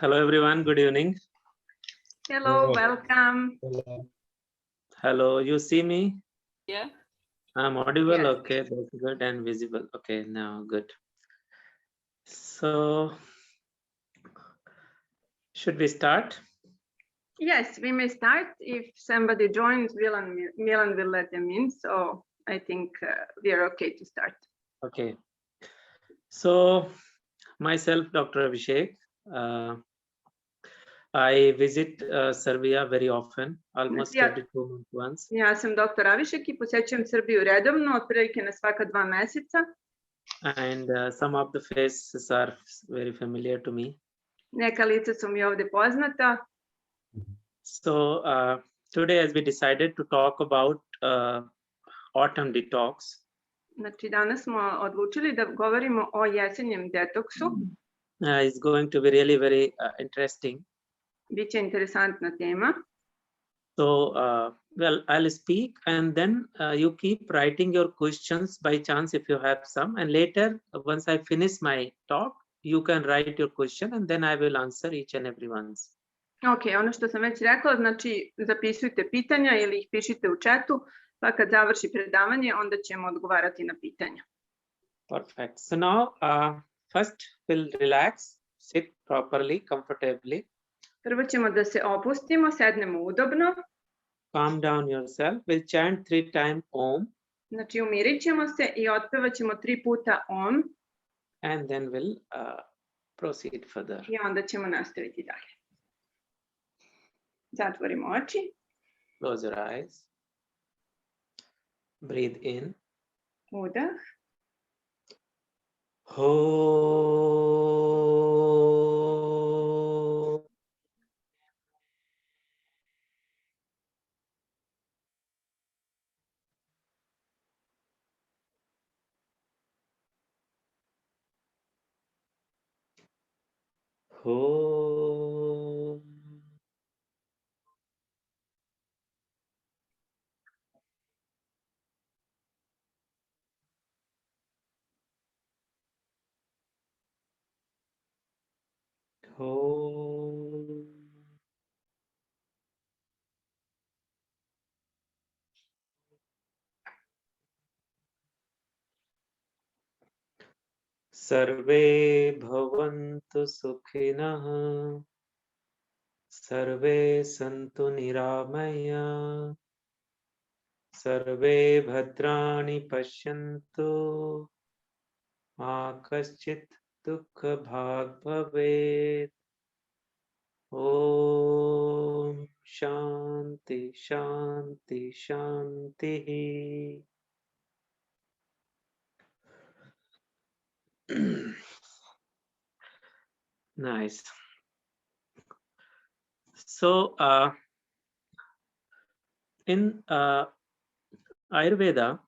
Hello everyone, good evening. Hello, welcome. Hello, you see me? Yeah. I'm audible, Yes. okay, that's good, and visible. Okay, now good. So, should we start? Yes, we may start. If somebody joins, Milan will let them in. So I think we are okay to start. Okay. So, myself, Dr. Abhishek. I visit Serbia very often, almost every 2 months once. Ja sam dr. Avišek i posećujem Srbiju redovno, otprilike na svaka 2 meseca. And some of the faces are very familiar to me. Neka lica su mi ovde poznata. So, today as we decided to talk about autumn detox. Znači, danas smo odlučili da govorimo o jesenjem detoksu. It's going to be really very interesting. Biće interesantna tema. So, well, I'll speak and then you keep writing your questions by chance if you have some. And later, once I finish my talk, you can write your question and then I will answer each and every one's. Ok, ono što sam već rekla, znači zapisujte pitanja ili ih pišite u chatu, pa kad završi predavanje, onda ćemo odgovarati na pitanja. Perfect. So now, first we'll relax, sit properly, comfortably. Prvo ćemo da se opustimo, sednemo udobno. Calm down yourself. We'll chant 3 times Om. Znači umirit ćemo se i otpevat ćemo 3 puta Om. And then we'll proceed further. I onda ćemo nastaviti dalje. Zatvorimo oči. Close your eyes. Breathe in. Udah. Ho. Ho. Ho. सर्वे भवन्तु सुखिनः सर्वे सन्तु निरामया सर्वे भद्राणि पश्यन्तु मा कश्चित् दुःखभाग् भवेत् ॐ शान्ति शान्ति शान्तिः. Nice. So, in Ayurveda,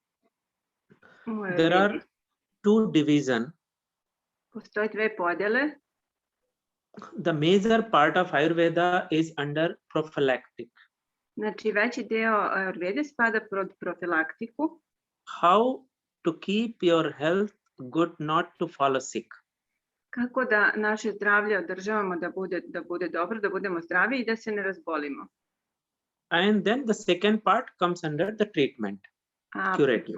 there are 2 divisions. Postoje 2 podele. The major part of Ayurveda is under prophylactic. Znači veći deo Ayurvede spada pod profilaktiku. How to keep your health good, not to fall sick. Kako da naše zdravlje održavamo da bude dobro, da budemo zdravi i da se ne razbolimo. And then the second part comes under the treatment. A curative.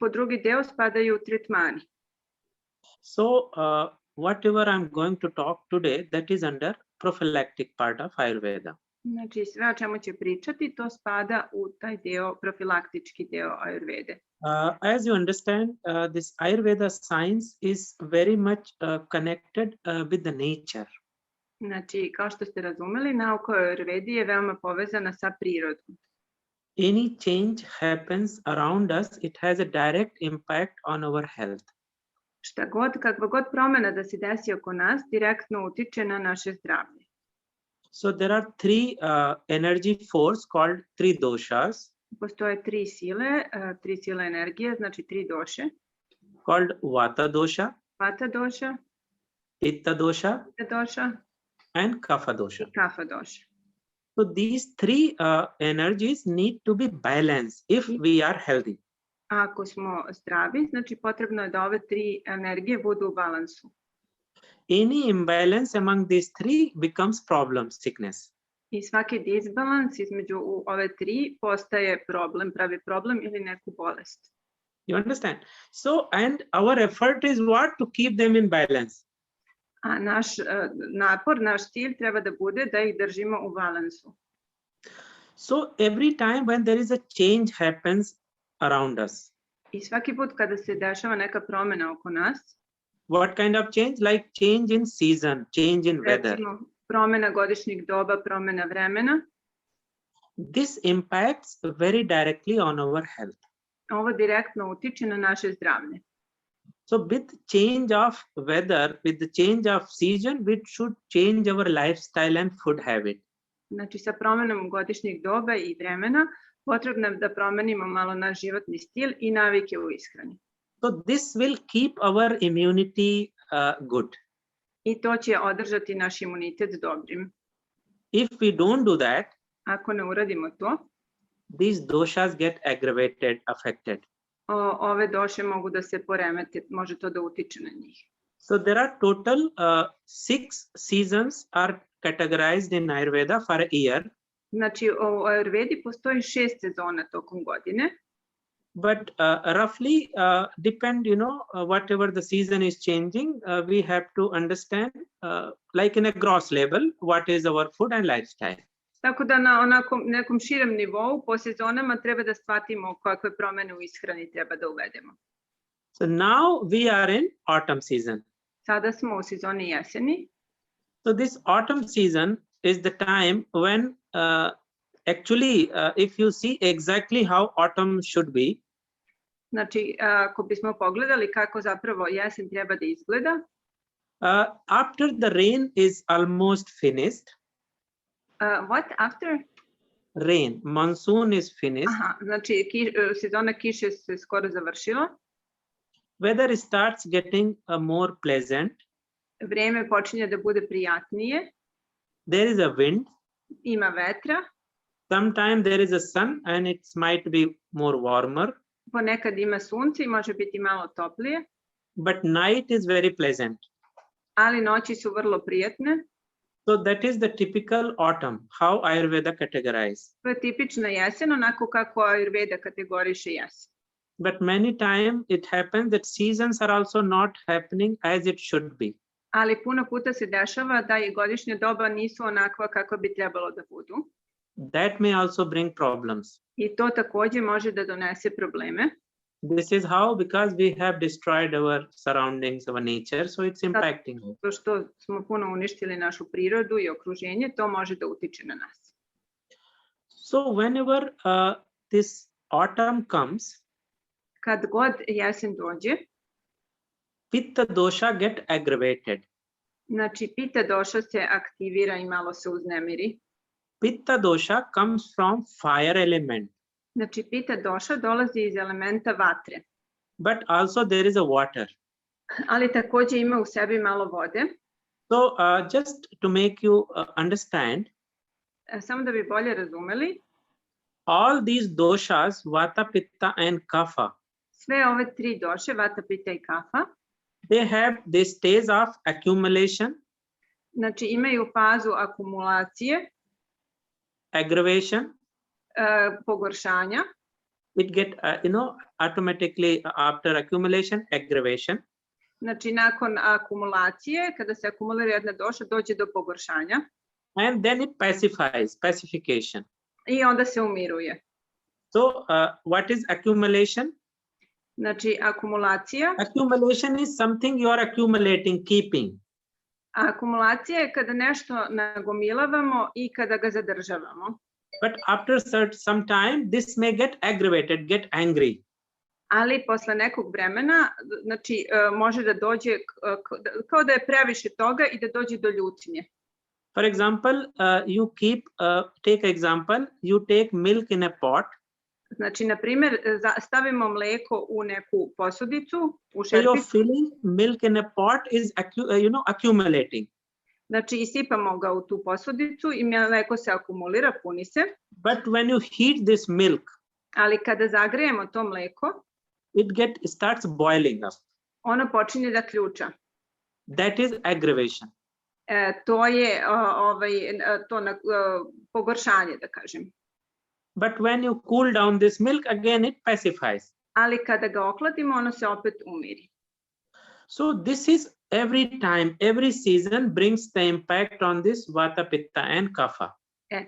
po drugi deo spadaju tretmani. So, whatever I'm going to talk today, that is under prophylactic part of Ayurveda. Znači sve o čemu će pričati, to spada u taj deo, profilaktički deo Ayurvede. As you understand, this Ayurveda science is very much connected with the nature. Znači, kao što ste razumeli, nauka o Ayurvedi je veoma povezana sa prirodom. Any change happens around us, it has a direct impact on our health. Kakva god promena da se desi oko nas, direktno utiče na naše zdravlje. So there are 3 energy force called 3 doshas. Postoje 3 sile energije, znači 3 doše. Called Vata dosha, Vata dosha, Pitta dosha, and Kapha dosha. Kapha dosha. So these 3 energies need to be balanced if we are healthy. Ako smo zdravi, znači potrebno je da ove 3 energije budu u balansu. Any imbalance among these three becomes problem, sickness. I svaki disbalans između ove tri postaje problem, pravi problem ili neku bolest. You understand? So, and our effort is what? To keep them in balance. A naš napor, naš cilj treba da bude da ih držimo u balansu. So every time when there is a change happens around us. I svaki put kada se dešava neka promena oko nas, What kind of change? Like change in season, change in weather. recimo promena godišnjeg doba, promena vremena, This impacts very directly on our health. ovo direktno utiče na naše zdravlje. So with change of weather, with the change of season, we should change our lifestyle and food habit. Znači sa promenom godišnjeg doba i vremena potrebno je da promenimo malo naš životni stil i navike u ishrani. So this will keep our immunity good. I to će održati naš imunitet dobrim. If we don't do that, Ako ne uradimo to, these doshas get aggravated, affected. ove doše mogu da se poremete, može to da utiče na njih. So there are total 6 seasons are categorized in Ayurveda for a year. Znači u Ayurvedi postoji 6 sezona tokom godine. But roughly depend, whatever the season is changing, we have to understand, like in a gross level, what is our food and lifestyle. Tako da na nekom širem nivou po sezonama treba da shvatimo kakve promene u ishrani treba da uvedemo. So now we are in autumn season. Sada smo u sezoni jeseni. So this autumn season is the time when actually, if you see exactly how autumn should be, Znači, ako bismo pogledali kako zapravo jesen treba da izgleda, after the rain is almost finished, what after? Rain, monsoon is finished, Aha, znači sezona kiše se skoro završila, weather starts getting more pleasant, vreme počinje da bude prijatnije, there is a wind, ima vetra, sometimes there is a sun and it might be more warmer, ponekad ima sunce i može biti malo toplije, but night is very pleasant. ali noći su vrlo prijatne. So that is the typical autumn, how Ayurveda categorize. To je tipična jesen, onako kako Ayurveda kategoriše jesen. But many times it happens that seasons are also not happening as it should be. Ali puno puta se dešava da i godišnje doba nisu onakva kako bi trebalo da budu. That may also bring problems. I to takođe može da donese probleme. This is how, because we have destroyed our surroundings, our nature, so it's impacting us. To što smo puno uništili našu prirodu i okruženje, to može da utiče na nas. So whenever this autumn comes, Kad god jesen dođe, Pitta dosha get aggravated. znači pita doša se aktivira i malo se uznemiri. Pitta dosha comes from fire element, Znači pita doša dolazi iz elementa vatre, but also there is a water. ali takođe ima u sebi malo vode. So just to make you understand, Samo da bi bolje razumeli, all these doshas, vata, pitta and kapha, sve ove tri doše, vata, pita i kafa, they have this stage of accumulation, znači imaju fazu akumulacije, aggravation, pogoršanja, it get automatically after accumulation, aggravation, znači nakon akumulacije, kada se akumulira jedna doša, dođe do pogoršanja and then it pacification. i onda se umiruje. So what is accumulation? Znači akumulacija, Accumulation is something you are accumulating, keeping. akumulacija je kada nešto nagomilavamo i kada ga zadržavamo. But after some time, this may get aggravated, get angry. Ali posle nekog vremena, znači može da dođe, kao da je previše toga i da dođe do ljutnje. For example, you keep, take example, you take milk in a pot. Znači, na primjer, stavimo mleko u neku posudicu, u So you're šerpicu, filling milk in a pot is accumulating. znači isipamo ga u tu posudicu i mleko se akumulira, puni se, But when you heat this milk, ali kada zagrejemo to mleko, it starts boiling up. ono počinje da ključa. that is aggravation. To je pogoršanje, da kažem. But when you cool down this milk, again it pacifies. Ali kada ga ohladimo, ono se opet umiri. So this is every time, every season brings the impact on this vata, pitta and kapha.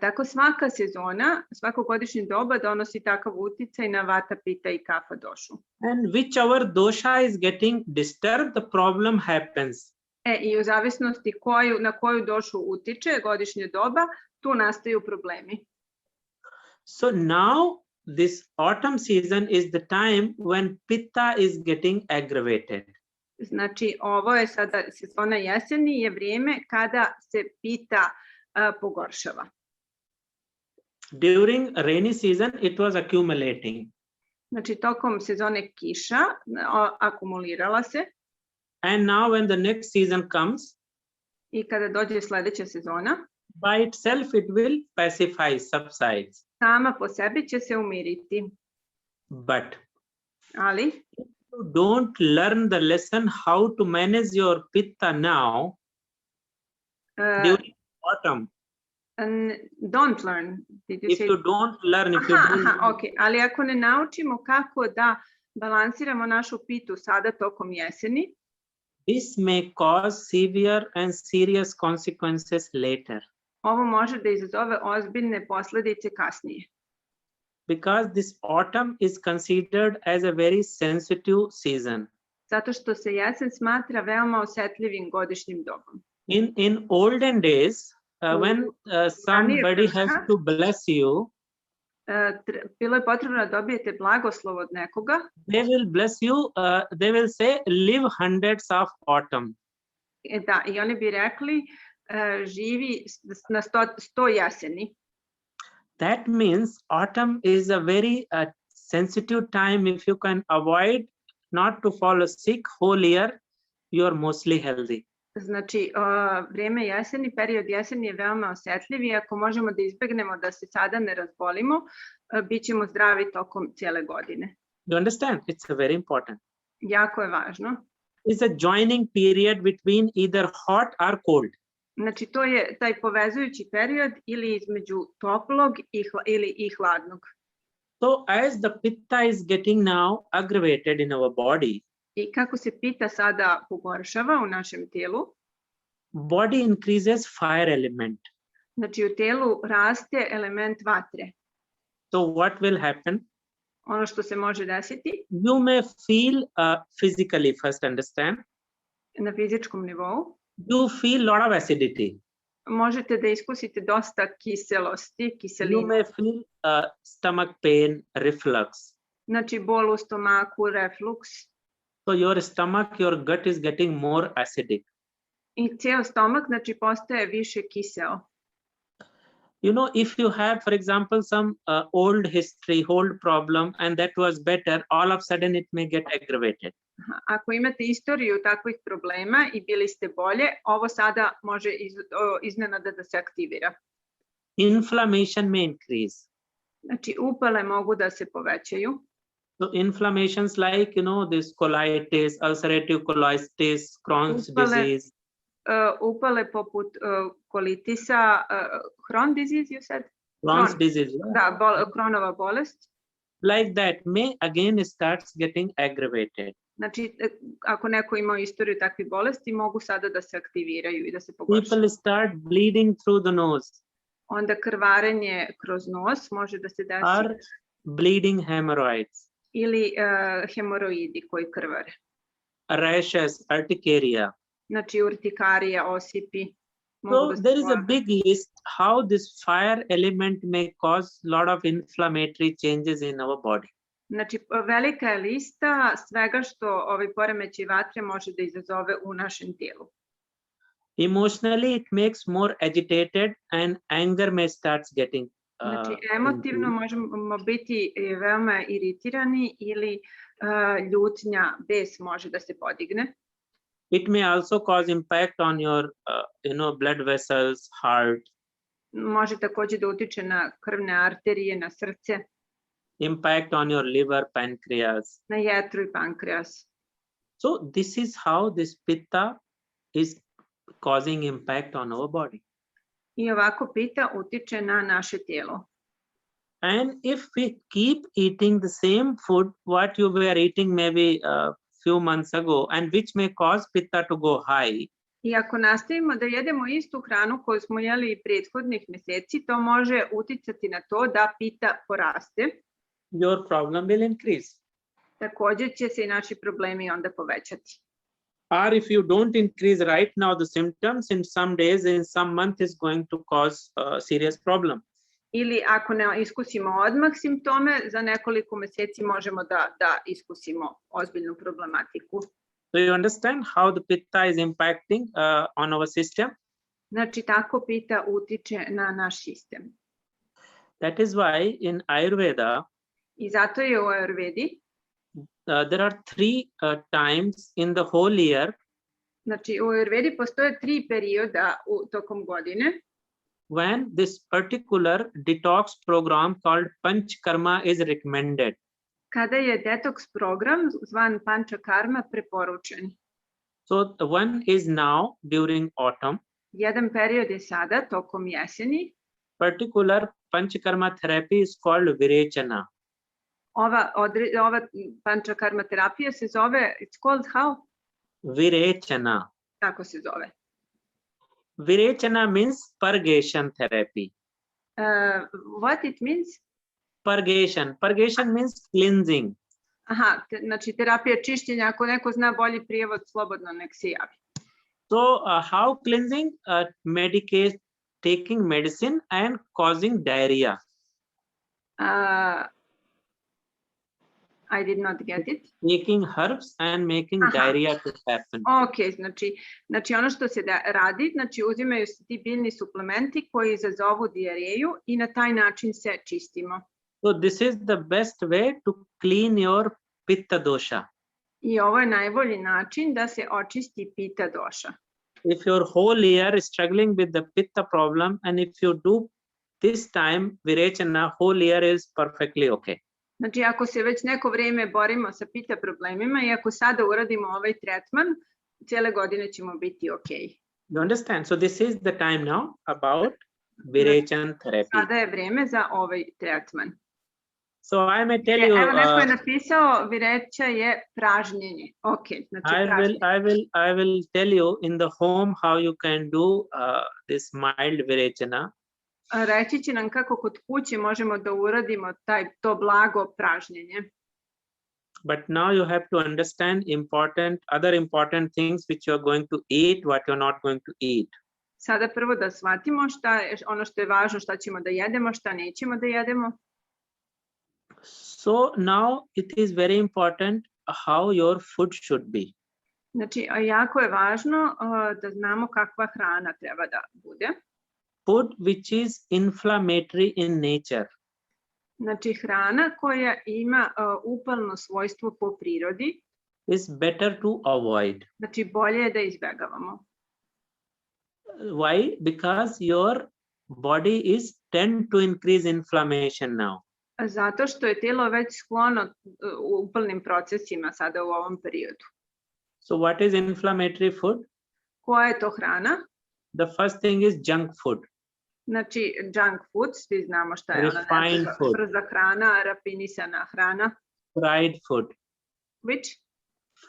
Tako svaka sezona, svako godišnje doba donosi takav uticaj na vata, pita i kafa došu. And whichever dosha is getting disturbed, the problem happens. I u zavisnosti na koju došu utiče godišnje doba, tu nastaju problemi. So now this autumn season is the time when pitta is getting aggravated. Znači, ovo je sada sezona jeseni, je vrijeme kada se pita pogoršava. During rainy season, it was accumulating. Znači, tokom sezone kiša akumulirala se. And now when the next season comes, I kada dođe sljedeća sezona, by itself it will pacify, subsides. Sama po sebi će se umiriti. But ali if you don't learn the lesson how to manage your pitta now, during autumn, don't learn. Did you if say? you don't learn, if you don't Okay. Ali ako ne naučimo kako da balansiramo našu pitu sada tokom jeseni, this may cause severe and serious consequences later. Ovo može da izazove ozbiljne posljedice kasnije. Because this autumn is considered as a very sensitive season. Zato što se jesen smatra veoma osjetljivim godišnjim dobom. In olden days, when somebody has to bless you, bilo je potrebno da dobijete blagoslov od nekoga. They will bless you. They will say, live hundreds of autumn. Da, i oni bi rekli, živi na 100 jeseni. That means autumn is a very sensitive time. If you can avoid not to fall sick whole year, you are mostly healthy. Znači, vrijeme jeseni, period jeseni je veoma osjetljiv i ako možemo da izbegnemo da se sada ne razbolimo, bit ćemo zdravi tokom cijele godine. You understand? It's a very important. Jako je važno. It's a joining period between either hot or cold. Znači, to je taj povezujući period ili između toplog i hladnog. So as the pitta is getting now aggravated in our body, I kako se pita sada pogoršava u našem tijelu, body increases fire element. Znači, u tijelu raste element vatre. So what will happen? Ono što se može desiti. You may feel physically, first understand. Na fizičkom nivou. You feel lot of acidity. Možete da iskusite dosta kiselosti, kiselina. You may feel stomach pain, reflux. Znači, bol u stomaku, reflux. So your stomach, your gut is getting more acidic. I cijel stomak, znači, postaje više kiseo. You know, if you have, for example, some old history, old problem, and that was better, all of a sudden it may get aggravated. Ako imate istoriju takvih problema i bili ste bolje, ovo sada može iznenada da se aktivira. Inflammation may increase. Znači, upale mogu da se povećaju. So inflammations like, you know, this colitis, ulcerative colitis, Crohn's disease. Upale poput kolitisa, Crohn's disease, you said? Crohn's disease. Da, Crohnova bolest. Like that may again starts getting aggravated. Znači, ako neko ima istoriju takvih bolesti, mogu sada da se aktiviraju i da se pogoršaju. People start bleeding through the nose. Onda krvarenje kroz nos može da se desi. Or bleeding hemorrhoids. Ili hemoroidi koji krvare. Rashes, urticaria. Znači, urtikarija, osipi. So there is a big list how this fire element may cause lot of inflammatory changes in our body. Znači, velika je lista svega što ovaj poremećaj vatre može da izazove u našem tijelu. Emotionally, it makes more agitated and anger may start getting. Znači, emotivno možemo biti veoma iritirani ili ljutnja, bes može da se podigne. It may also cause impact on your, blood vessels, heart. Može također da utiče na krvne arterije, na srce. Impact on your liver, pancreas. Na jetru i pankreas. So this is how this pitta is causing impact on our body. I ovako pita utiče na naše tijelo. And if we keep eating the same food what you were eating maybe a few months ago, and which may cause pitta to go high, I ako nastavimo da jedemo istu hranu koju smo jeli prethodnih mjeseci, to može uticati na to da pita poraste. your problem will increase. Također će se i naši problemi onda povećati. Or if you don't increase right now the symptoms, in some days, in some month is going to cause a serious problem. Ili ako ne iskusimo odmah simptome, za nekoliko mjeseci možemo da iskusimo ozbiljnu problematiku. So you understand how the pitta is impacting on our system? Znači, tako pita utiče na naš sistem. That is why in Ayurveda, I zato je u Ayurvedi, there are 3 times in the whole year znači u Ayurvedi postoje 3 perioda tokom godine when this particular detox program called Panchkarma is recommended. kada je detoks program zvan Panchakarma preporučen. So one is now during autumn. Jedan period je sada tokom jeseni. Particular Panchakarma therapy is called Virechana. Ova Panchakarma terapija se zove, it's called how? Virechana. Tako se zove. Virechana means purgation therapy. What it means? Purgation. Purgation means cleansing. Aha, znači terapija čišćenja, ako neko zna bolji prijevod, slobodno nek se javi. So how cleansing? Taking medicine and causing diarrhea. I did not get it. Taking herbs and making diarrhea to happen. Ok, znači ono što se radi, znači uzimaju se ti biljni suplementi koji izazovu dijareju i na taj način se čistimo. So this is the best way to clean your pitta dosha. I ovo je najbolji način da se očisti pita doša. If your whole year is struggling with the pitta problem, and if you do this time Virechana, whole year is perfectly okay. Znači, ako se već neko vrijeme borimo sa pita problemima i ako sada uradimo ovaj tretman, cijele godine ćemo biti ok. You understand? So this is the time now about Virechana therapy. Sada je vrijeme za ovaj tretman. So I may tell you. Evo neko je napisao vireća je pražnjenje. Ok, znači I will tell you in the home how you can do this mild Virechana. Reći će nam kako kod kuće možemo da uradimo to blago pražnjenje. But now you have to understand other important things which you are going to eat, what you are not going to eat. Sada prvo da shvatimo ono što je važno, šta ćemo da jedemo, šta nećemo da jedemo. So now it is very important how your food should be. Znači, jako je važno da znamo kakva hrana treba da bude. Food which is inflammatory in nature. Znači, hrana koja ima upalno svojstvo po prirodi is better to avoid. Znači, bolje je da izbjegavamo. Why? Because your body is tend to increase inflammation now. Zato što je tijelo već sklono upalnim procesima sada u ovom periodu. So what is inflammatory food? Koja je to hrana? The first thing is junk food. Znači, junk food, svi znamo šta je ona, brza hrana, rafinisana hrana. Fried food. Which?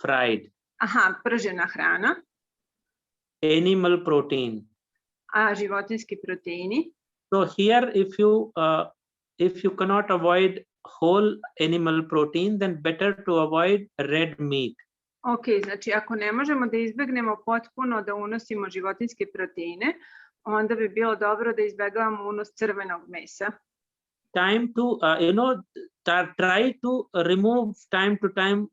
Fried. Aha, pržena hrana. Animal protein. A životinski proteini. So here if you cannot avoid whole animal protein, then better to avoid red meat. Ok, znači ako ne možemo da izbegnemo potpuno da unosimo životinske proteine, onda bi bilo dobro da izbegavamo unos crvenog mesa. Time to, try to remove time to time,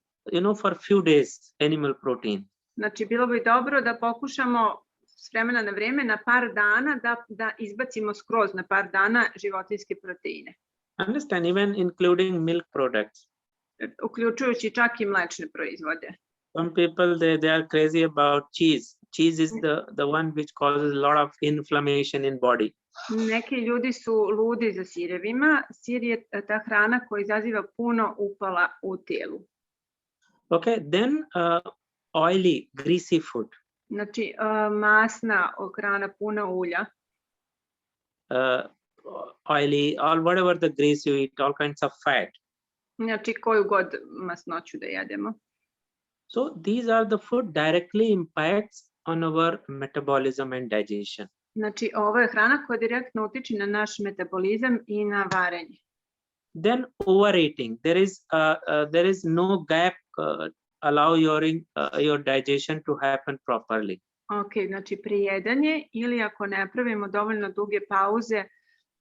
for few days animal protein. Znači bilo bi dobro da pokušamo s vremena na vrijeme na par dana da izbacimo skroz na par dana životinske proteine. Understand, even including milk products. Uključujući čak i mlečne proizvode. Some people they are crazy about cheese. Cheese is the one which causes a lot of inflammation in body. Neki ljudi su ludi za sirevima. Sir je ta hrana koja izaziva puno upala u tijelu. Okay, then oily, greasy food. Znači, masna hrana puna ulja, oily, or whatever the grease you eat, all kinds of fat. znači koju god masnoću da jedemo. So these are the food directly impacts on our metabolism and digestion. Znači, ovo je hrana koja direktno utiče na naš metabolizam i na varenje. Then overeating, there is no gap allow your digestion to happen properly. Ok, znači prijedanje ili ako ne pravimo dovoljno duge pauze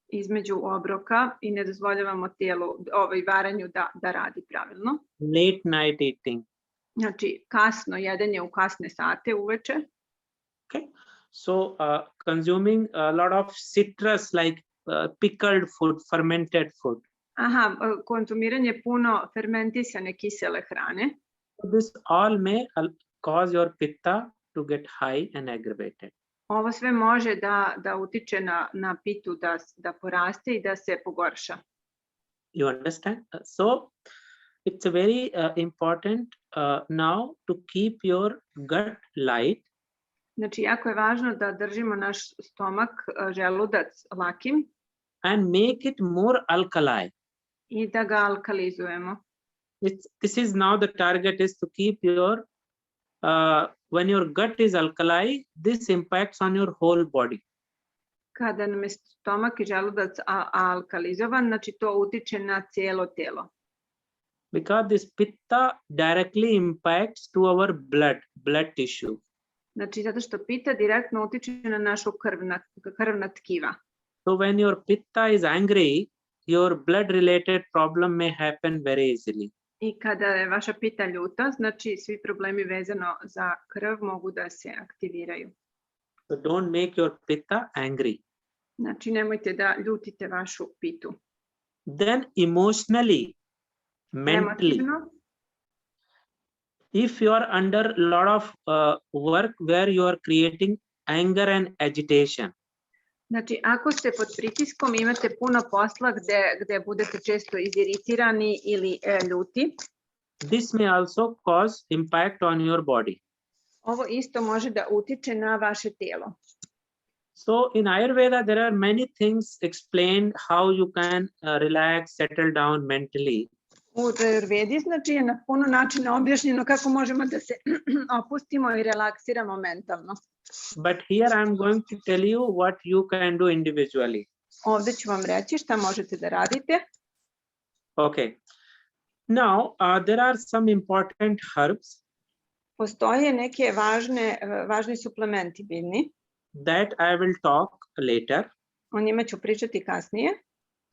između obroka i ne dozvoljavamo tijelu, varenju da radi pravilno. Late night eating. Znači kasno jedenje u kasne sate uveče. Okay, so consuming a lot of citrus like pickled food, fermented food. Aha, konzumiranje puno fermentisane kisele hrane. This all may cause your pitta to get high and aggravated. Ovo sve može da utiče na pitu da poraste i da se pogorša. You understand? So it's very important now to keep your gut light. Znači, jako je važno da držimo naš stomak, želudac lakim. And make it more alkali. I da ga alkalizujemo. This is now the target is to keep your, when your gut is alkali, this impacts on your whole body. Kada nam je stomak i želudac alkalizovan, znači to utiče na cijelo telo. Because this pitta directly impacts to our blood tissue. Znači, zato što pita direktno utiče na našu krvna tkiva. So when your pitta is angry, your blood related problem may happen very easily. I kada je vaša pita ljuta, znači svi problemi vezano za krv mogu da se aktiviraju. So don't make your pitta angry. Znači, nemojte da ljutite vašu pitu. Then emotionally, mentally, if you are under a lot of work where you are creating anger and agitation. Znači, ako ste pod pritiskom, imate puno posla gde budete često iziritirani ili ljuti. This may also cause impact on your body. Ovo isto može da utiče na vaše tijelo. So in Ayurveda, there are many things explained how you can relax, settle down mentally. U Ayurvedi, znači, je na puno načina objašnjeno kako možemo da se opustimo i relaksiramo mentalno. But here I'm going to tell you what you can do individually. Ovdje ću vam reći šta možete da radite. Okay. Now, there are some important herbs. Postoje neke važni suplementi biljni. That I will talk later. O njima ću pričati kasnije.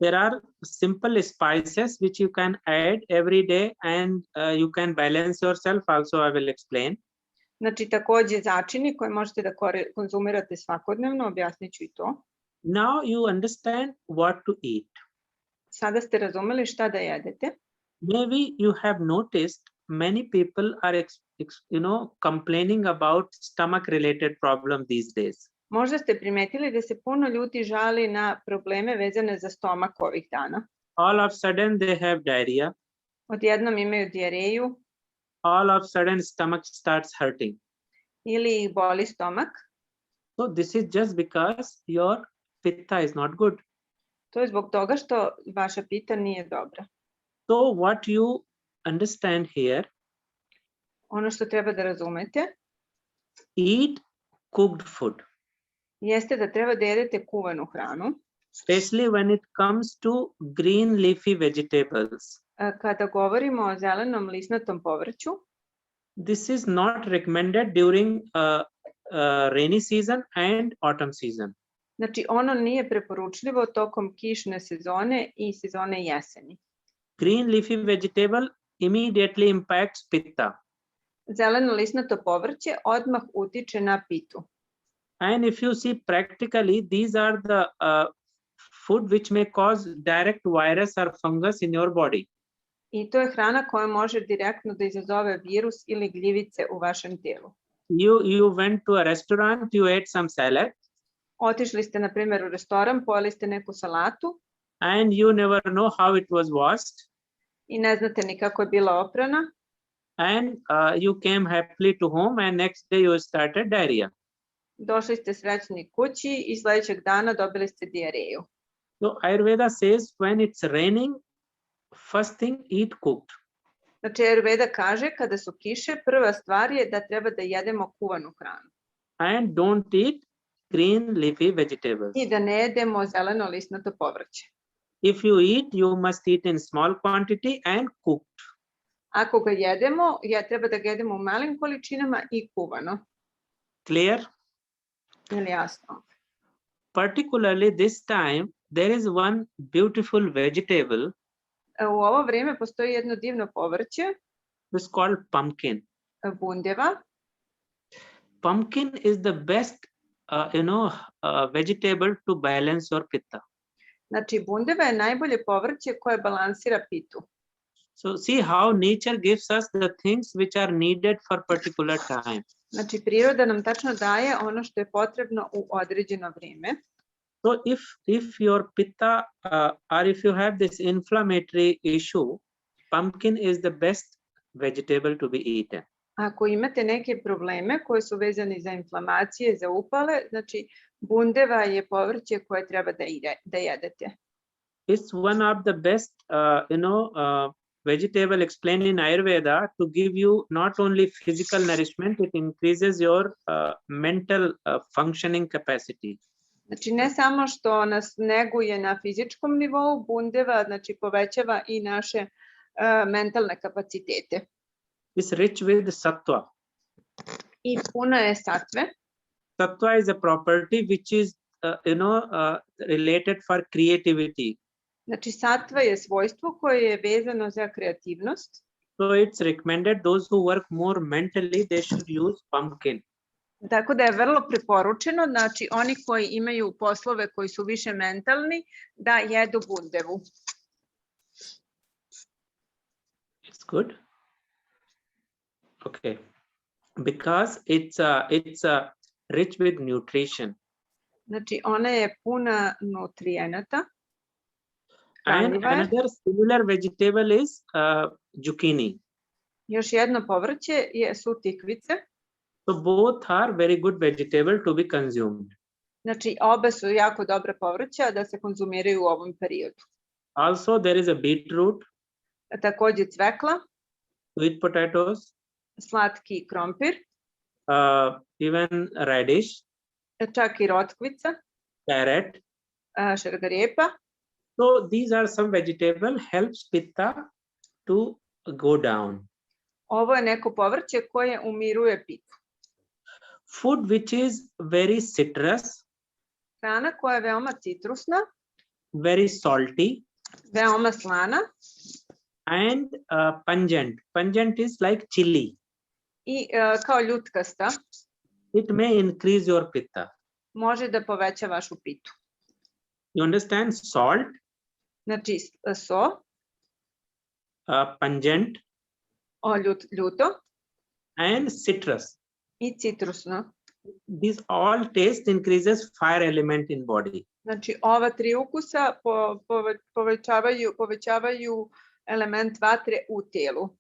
There are simple spices which you can add every day and you can balance yourself. Also, I will explain. Znači, takođe začini koje možete da konzumirate svakodnevno, objasnit ću i to. Now you understand what to eat. Sada ste razumeli šta da jedete. Maybe you have noticed many people are, complaining about stomach-related problem these days. Možda ste primetili da se puno ljudi žali na probleme vezane za stomak ovih dana. All of a sudden they have diarrhea. Odjednom imaju dijareju. All of a sudden stomach starts hurting. Ili ih boli stomak. So this is just because your pitta is not good. To je zbog toga što vaša pita nije dobra. So what you understand here? Ono što treba da razumete. Eat cooked food. Jeste da treba da jedete kuvanu hranu. Especially when it comes to green leafy vegetables. Kada govorimo o zelenom lisnatom povrću. This is not recommended during rainy season and autumn season. Znači, ono nije preporučljivo tokom kišne sezone i sezone jeseni. Green leafy vegetable immediately impacts pitta. Zeleno lisnato povrće odmah utiče na pitu. And if you see practically, these are the food which may cause direct virus or fungus in your body. I to je hrana koja može direktno da izazove virus ili gljivice u vašem tijelu. You went to a restaurant, you ate some salad. Otišli ste, na primjer, u restoran, pojeli ste neku salatu. And you never know how it was washed. I ne znate ni kako je bila oprana. and you came happily to home, and next day you started diarrhea. Došli ste srećni kući i sledećeg dana dobili ste dijareju. So Ayurveda says when it's raining, first thing eat cooked. Znači, Ayurveda kaže kada su kiše, prva stvar je da treba da jedemo kuvanu hranu. And don't eat green leafy vegetables. I da ne jedemo zeleno listnato povrće. If you eat, you must eat in small quantity and cooked. Ako ga jedemo, treba da ga jedemo u malim količinama i kuvano. Clear? Ili jasno? Particularly this time, there is one beautiful vegetable. U ovo vrijeme postoji jedno divno povrće. It's called pumpkin. Bundeva. Pumpkin is the best, vegetable to balance your pitta. Znači, bundeva je najbolje povrće koje balansira pitu. So see how nature gives us the things which are needed for particular time. Znači, priroda nam tačno daje ono što je potrebno u određeno vrijeme. So if your pitta or if you have this inflammatory issue, pumpkin is the best vegetable to be eaten. Ako imate neke probleme koje su vezane za inflamacije, za upale, znači bundeva je povrće koje treba da jedete. It's one of the best, vegetable explained in Ayurveda to give you not only physical nourishment, it increases your mental functioning capacity. Znači, ne samo što nas neguje na fizičkom nivou, bundeva znači povećava i naše mentalne kapacitete. It's rich with sattva. I puno je satve. Sattva is a property which is, related for creativity. Znači, satva je svojstvo koje je vezano za kreativnost. So it's recommended those who work more mentally, they should use pumpkin. Tako da je vrlo preporučeno, znači oni koji imaju poslove koji su više mentalni, da jedu bundevu. It's good. Okay, because it's rich with nutrition. Znači, ona je puna nutrijenata. And another similar vegetable is zucchini. Još jedno povrće su tikvice. So both are very good vegetable to be consumed. Znači, oba su jako dobra povrća da se konzumiraju u ovom periodu. Also there is a beetroot. Takođe cvekla. Sweet potatoes. Slatki krompir. Even radish. Čak i rotkvica. Carrot. Šargarepa. So these are some vegetable helps pitta to go down. Ovo je neko povrće koje umiruje pitu. Food which is very citrus. Hrana koja je veoma citrusna. Very salty. Veoma slana. And pungent. Pungent is like chili. I kao ljutkasta. It may increase your pitta. Može da poveća vašu pitu. You understand? Salt. Znači, so. Pungent. Ljuto. And citrus. I citrusno. These all taste increases fire element in body. Znači, ova tri ukusa povećavaju element vatre u telu.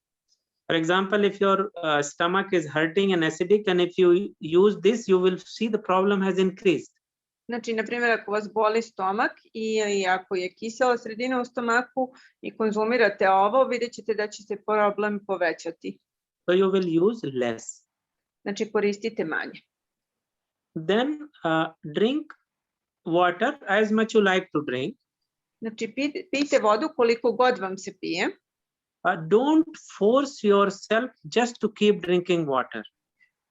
For example, if your stomach is hurting and acidic, and if you use this, you will see the problem has increased. Znači, na primjer, ako vas boli stomak i ako je kisela sredina u stomaku i konzumirate ovo, vidjet ćete da će se problem povećati. So you will use less. Znači, koristite manje. Then drink water as much you like to drink. Znači, pijte vodu koliko god vam se pije. Don't force yourself just to keep drinking water.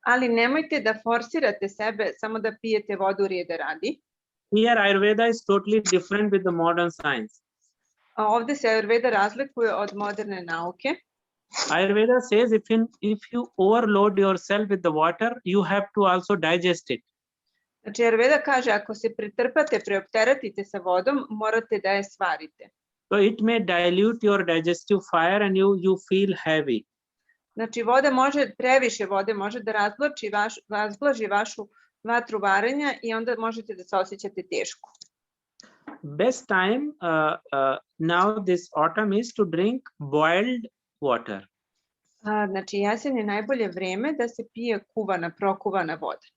Ali nemojte da forsirate sebe samo da pijete vodu reda radi. Here Ayurveda is totally different with the modern science. A ovde se Ayurveda razlikuje od moderne nauke. Ayurveda says if you overload yourself with the water, you have to also digest it. Znači, Ayurveda kaže ako se pretrpate, preopteretite sa vodom, morate da je svarite. So it may dilute your digestive fire and you feel heavy. Znači, previše vode može da razblaži vašu vatru varenja i onda možete da se osjećate teško. Best time now this autumn is to drink boiled water. Znači, jesen je najbolje vreme da se pije prokuvana voda.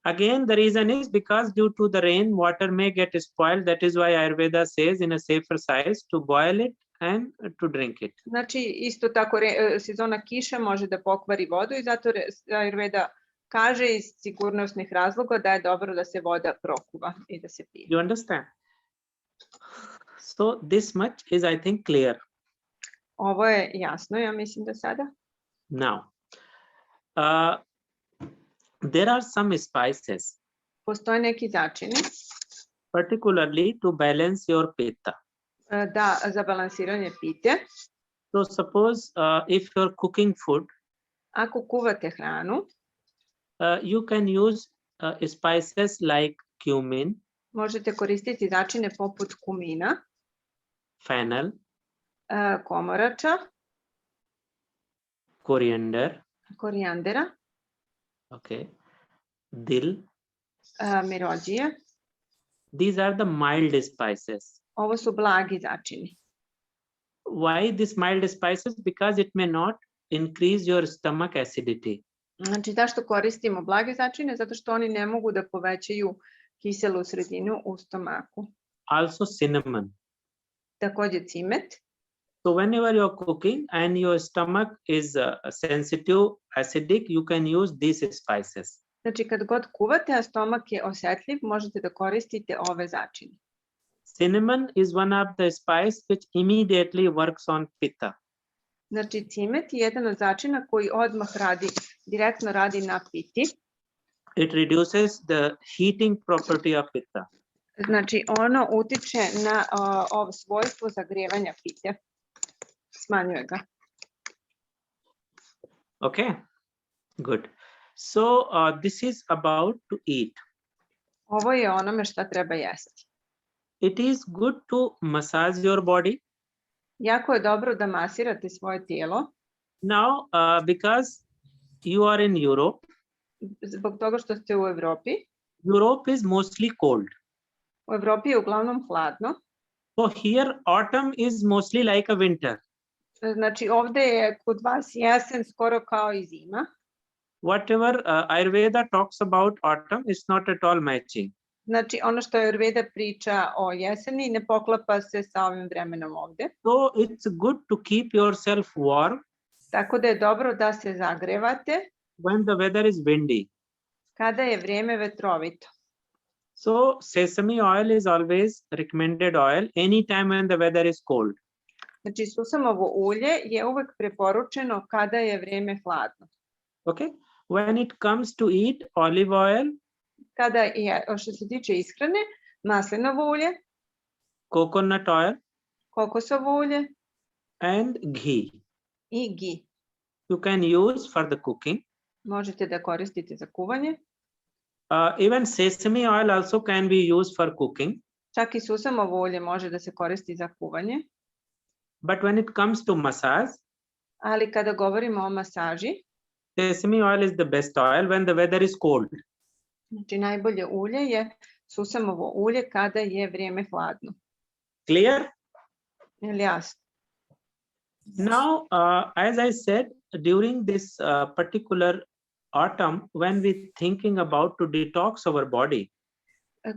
Again, the reason is because due to the rain, water may get spoiled. That is why Ayurveda says in a safer size to boil it and to drink it. Znači, isto tako sezona kiše može da pokvari vodu i zato Ayurveda kaže iz sigurnosnih razloga da je dobro da se voda prokuva i da se pije. You understand? So this much is, I think, clear. Ovo je jasno, ja mislim da sada. Now, there are some spices, Postoje neki začini particularly to balance your pitta. da za balansiranje pite. So suppose if you're cooking food, Ako kuvate hranu, you can use spices like cumin, možete koristiti začine poput kumina, fennel, komorača, coriander, korijandera, okay, dill. mirođije. These are the mild spices. Ovo su blagi začini. Why these mild spices? Because it may not increase your stomach acidity. Znači, zašto koristimo blage začine? Zato što oni ne mogu da povećaju kiselu sredinu u stomaku. Also cinnamon. Takođe cimet. So whenever you're cooking and your stomach is sensitive, acidic, you can use these spices. Znači, kad god kuvate, a stomak je osjetljiv, možete da koristite ove začine. Cinnamon is one of the spice which immediately works on pitta. Znači, cimet je jedan od začina koji odmah direktno radi na piti. It reduces the heating property of pitta. Znači, ono utiče na ovo svojstvo zagrevanja pite. Smanjuje ga. Okay, good. So this is about to eat. Ovo je onome šta treba jesti. It is good to massage your body. Jako je dobro da masirate svoje tijelo. Now, because you are in Europe, Zbog toga što ste u Evropi. Europe is mostly cold. U Evropi je uglavnom hladno. So here autumn is mostly like a winter. Znači, ovde je kod vas jesen skoro kao i zima. Whatever Ayurveda talks about autumn is not at all matching. Znači, ono što Ayurveda priča o jeseni ne poklapa se sa ovim vremenom ovde. So it's good to keep yourself warm. Tako da je dobro da se zagrevate. When the weather is windy. Kada je vrijeme vetrovito. So sesame oil is always recommended oil anytime when the weather is cold. Znači, susamovo ulje je uvek preporučeno kada je vrijeme hladno. Okay. When it comes to eat, olive oil. Kada je, što se tiče ishrane, maslinovo ulje. Coconut oil. Kokosovo ulje. And ghee. I ghee. You can use for the cooking. Možete da koristite za kuvanje. Even sesame oil also can be used for cooking. Čak i susamovo ulje može da se koristi za kuvanje. But when it comes to massage, ali kada govorimo o masaži, sesame oil is the best oil when the weather is cold. Znači, najbolje ulje je susamovo ulje kada je vrijeme hladno. Clear? Je li jasno? Now, as I said, during this particular autumn, when we thinking about to detox our body,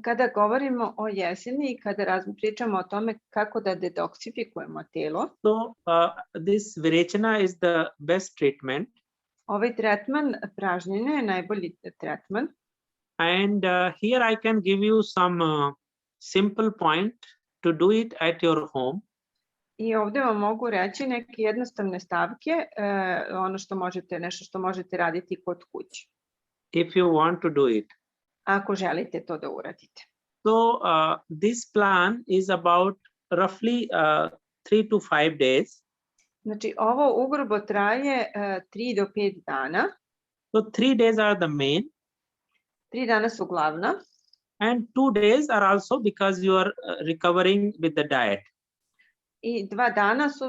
kada govorimo o jeseni i kada pričamo o tome kako da detoksifikujemo telo, so this Virechana is the best treatment. Ovaj tretman pražnjenja je najbolji tretman. And here I can give you some simple point to do it at your home. I ovdje vam mogu reći neke jednostavne stavke, nešto što možete raditi kod kuće. If you want to do it. Ako želite to da uradite. So this plan is about roughly 3 to 5 days. Znači, ovo ugrubo traje 3 do 5 dana. So 3 days are the main. 3 dana su glavna. And 2 days are also because you are recovering with the diet. I 2 dana su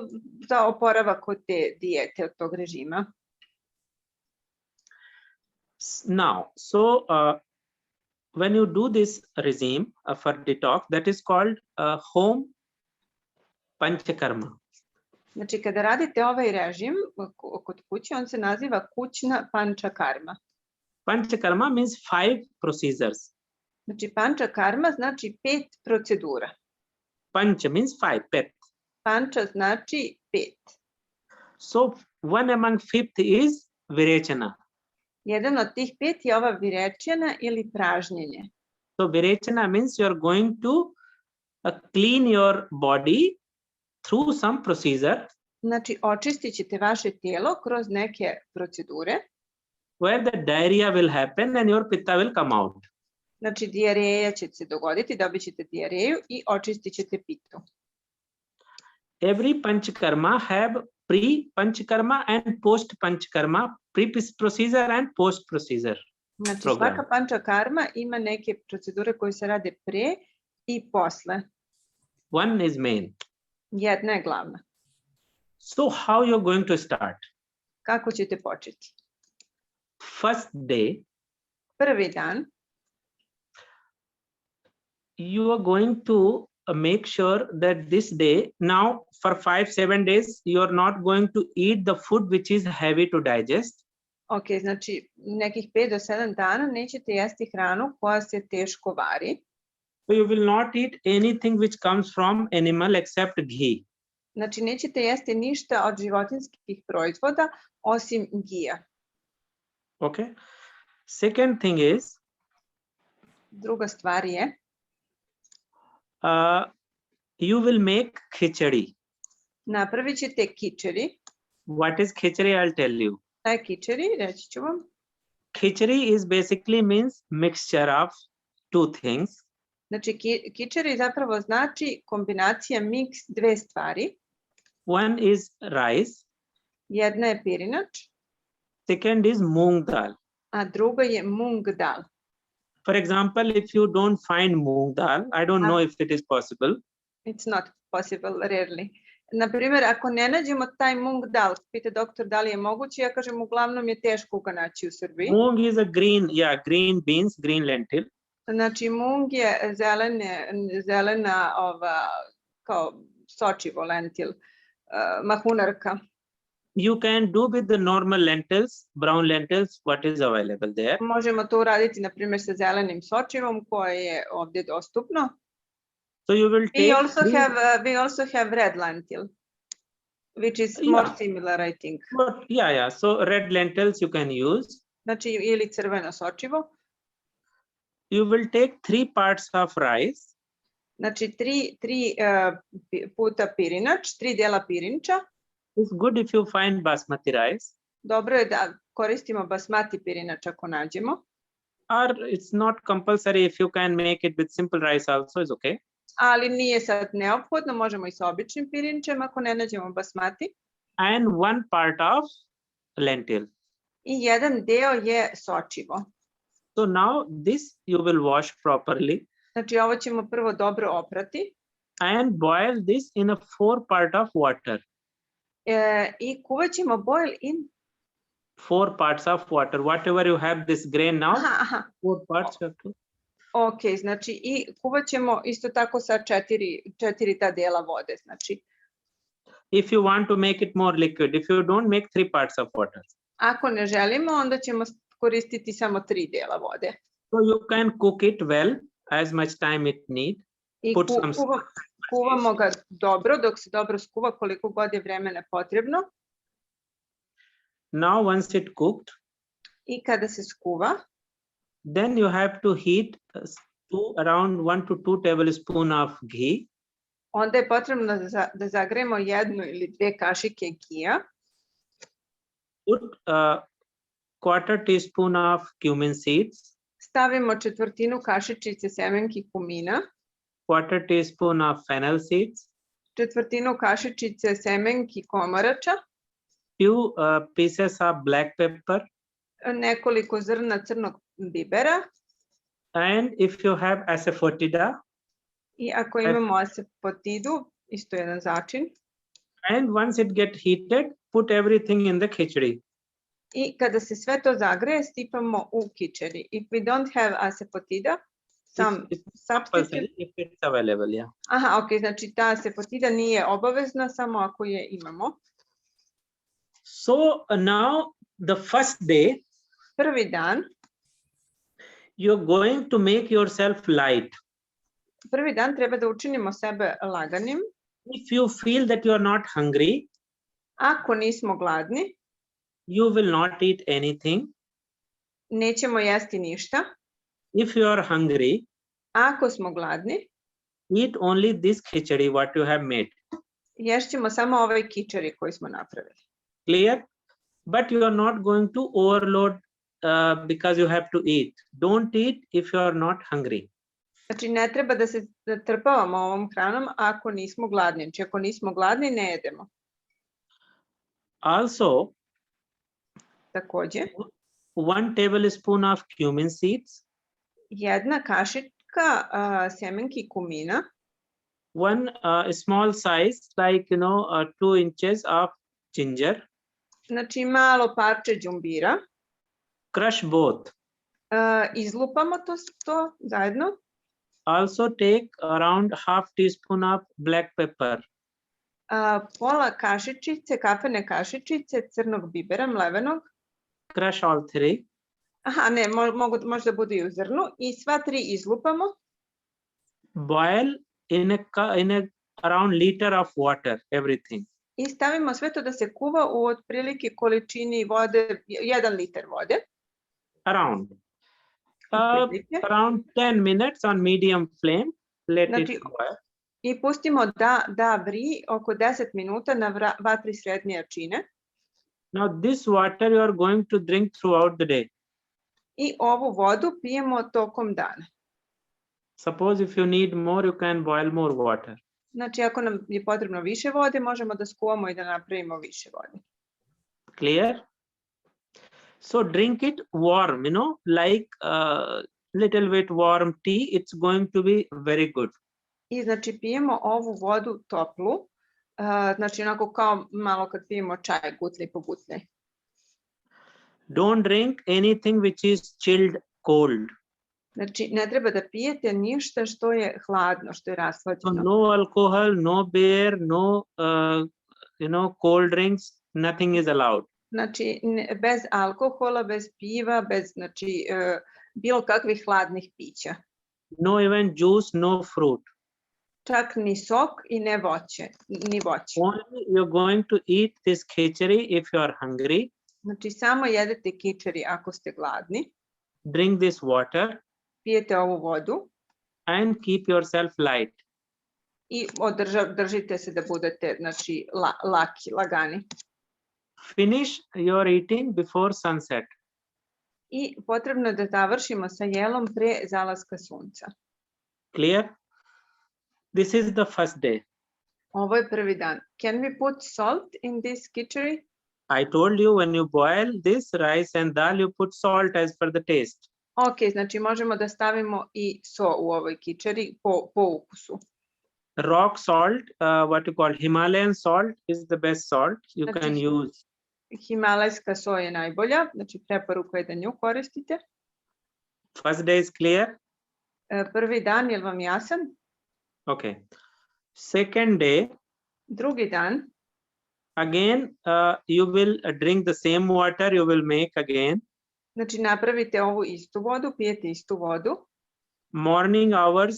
za oporavak od te dijete, od tog režima. Now, so when you do this regime for detox, that is called home panchakarma. Znači, kada radite ovaj režim kod kuće, on se naziva kućna pančakarma. Panchakarma means 5 procedures. Znači, pančakarma znači 5 procedura. Pancha means 5, 5. Panča znači 5. So one among 5th is virechana. Jedan od tih 5 je ova virečena ili pražnjenje. So virechana means you are going to clean your body through some procedure. Znači, očistit ćete vaše tijelo kroz neke procedure. Where the diarrhea will happen and your pitta will come out. Znači, dijareja će se dogoditi, dobit ćete dijareju i očistit ćete pitu. Every panchakarma have pre-panchakarma and post-panchakarma, pre-procedure and post-procedure. Znači, program. svaka pančakarma ima neke procedure koje se rade pre i posle. One is main. Jedna je glavna. So how you're going to start? Kako ćete početi? First day, Prvi dan you are going to make sure that this day, now for 5-7 days, you are not going to eat the food which is heavy to digest. Ok, znači nekih 5 do 7 dana nećete jesti hranu koja se teško vari. So you will not eat anything which comes from animal except ghee. Znači nećete jesti ništa od životinjskih proizvoda osim gija. Okay. Second thing is, Druga stvar je, you will make khichdi. napravit ćete kičeri. What is khichdi? I'll tell you. Šta je kičeri? Reći ću vam. Khichdi is basically means mixture of two things. Znači kičeri zapravo znači kombinacija miks dve stvari. One is rice. Jedna je pirinač, Second is moong dal. a druga je mung dal. For example, if you don't find moong dal, I don't know if it is possible. It's not possible, rarely. Naprimjer, ako ne nađemo taj mung dal, pita doktor da li je moguće, ja kažem uglavnom je teško ga naći u Srbiji. Moong is a green beans, green lentil. Znači mung je zelena kao sočivo lentil, mahunarka. You can do with the normal lentils, brown lentils, what is available there. Možemo to uraditi, na primjer, sa zelenim sočivom koje je ovdje dostupno. So you will take. We also have red lentil, which is more similar, I think. But yeah. So red lentils you can use. Znači ili crveno sočivo. You will take 3 parts of rice. Znači 3 puta pirinač, 3 dela pirinča. It's good if you find basmati rice. Dobro je da koristimo basmati pirinač ako nađemo. Or it's not compulsory, if you can make it with simple rice also is okay. Ali nije sad neophodno, možemo i sa običnim pirinčem ako ne nađemo basmati. And 1 part of lentil. I jedan deo je sočivo. So now this you will wash properly. Znači ovo ćemo prvo dobro oprati. And boil this in a 4 part of water. I kuvat ćemo boil in 4 parts of water. Whatever you have this grain now, Aha. 4 parts you have to. Ok, znači i kuvat ćemo isto tako sa 4 ta dela vode. Znači, If you want to make it more liquid, if you don't, make 3 parts of water. ako ne želimo, onda ćemo koristiti samo 3 dela vode. So you can cook it well, as much time it need. I Put some. kuvamo ga dobro, dok se dobro skuva koliko god je vremena potrebno. Now once it cooked, I kada se skuva, then you have to heat around 1 to 2 tablespoons of ghee. onda je potrebno da zagrejemo 1 ili 2 kašike gija. Put a 1/4 teaspoon of cumin seeds. Stavimo 1/4 kašičice semenki kumina. 1/4 teaspoon of fennel seeds. 1/4 kašičice semenki komarača. Few pieces of black pepper. Nekoliko zrna crnog bibera. And if you have asafoetida. I ako imamo asafoetidu, isto jedan začin. And once it get heated, put everything in the khichdi. I kada se sve to zagreje, stipamo u kičeri. If we don't have asafoetida, Some It's substitute. compulsory if it's available, yeah. Aha, ok, znači ta sepotida nije obavezna, samo ako je imamo. So now the first day, Prvi dan, you're going to make yourself light. prvi dan treba da učinimo sebe laganim. If you feel that you are not hungry, Ako nismo gladni, you will not eat anything. nećemo jesti ništa. If you are hungry, Ako smo gladni, eat only this khichdi what you have made. ješćemo samo ovaj kičeri koji smo napravili. Clear? But you are not going to overload because you have to eat. Don't eat if you are not hungry. Znači ne treba da se trpavamo ovom hranom ako nismo gladni. Znači ako nismo gladni, ne jedemo. Also, Takođe, 1 tablespoon of cumin seeds, jedna kašička semenki kumina, 1 small size like 2 inches of ginger. znači malo parče đumbira. Crush both. Izlupamo to zajedno. Also take around half teaspoon of black pepper. Pola kašičice, kafene kašičice crnog bibera mlevenog. Crush all 3. Aha, ne, možda bude i u zrnu. I sva 3 izlupamo. Boil in a around liter of water, everything. I stavimo sve to da se kuva u otprilike količini vode, 1 litar vode. Around 10 minutes on medium flame. Let Znači, it boil. I pustimo da vri oko 10 minuta na vatri srednje jačine. Now this water you are going to drink throughout the day. I ovu vodu pijemo tokom dana. Suppose if you need more, you can boil more water. Znači, ako nam je potrebno više vode, možemo da skuvamo i da napravimo više vode. Clear? So drink it warm, like little bit warm tea. It's going to be very good. I znači pijemo ovu vodu toplu, znači onako kao malo kad pijemo čaj, gutlje po gutlje. Don't drink anything which is chilled cold. Znači ne treba da pijete ništa što je hladno, što je So rashlađeno. no alcohol, no beer, no cold drinks, nothing is allowed. Znači bez alkohola, bez piva, bez bilo kakvih hladnih pića. No even juice, no fruit. Čak ni sok i ne voće, ni voće. Only you're going to eat this khichdi if you are hungry. Znači samo jedete kičeri ako ste gladni, Drink this water pijete ovu vodu and keep yourself light. i držite se da budete lagani. Finish your eating before sunset. I potrebno je da završimo sa jelom pre zalaska sunca. Clear? This is the first day. Ovo je prvi dan. Can we put salt in this khichdi? I told you when you boil this rice and dal, you put salt as per the taste. Ok, znači možemo da stavimo i so u ovoj kičeri po ukusu. Rock salt, what you call Himalayan salt, is the best salt you Znači, can use. Himalajska so je najbolja, znači preporuka je da nju koristite. First day is clear? Prvi dan, je li vam jasan? Okay. Second day, Drugi dan, again, you will drink the same water you will make again. znači napravite ovu istu vodu, pijete istu vodu. Morning hours,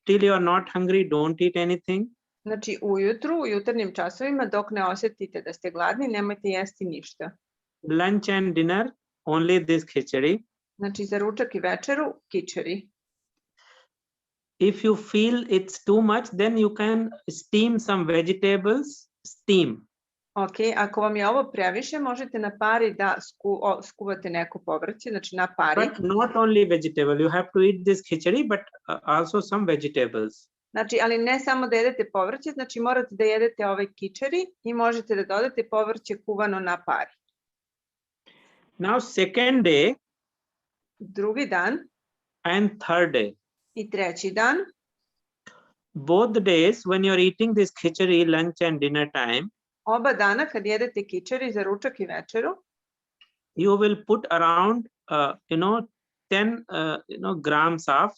till you are not hungry, don't eat anything. Znači ujutru, u jutarnjim časovima, dok ne osjetite da ste gladni, nemojte jesti ništa. Lunch and dinner, only this khichdi. Znači za ručak i večeru, kičeri. If you feel it's too much, then you can steam some vegetables, steam. Ok, ako vam je ovo previše, možete na pari da skuvate neko povrće, znači na pari. But not only vegetable, you have to eat this khichdi, but also some vegetables. Znači, ali ne samo da jedete povrće, znači morate da jedete ovaj kičeri i možete da dodate povrće kuvano na pari. Now second day Drugi dan and third day. i treći dan, Both days when you're eating this khichdi lunch and dinner time, oba dana kad jedete kičeri za ručak i večeru, you will put around 10 grams of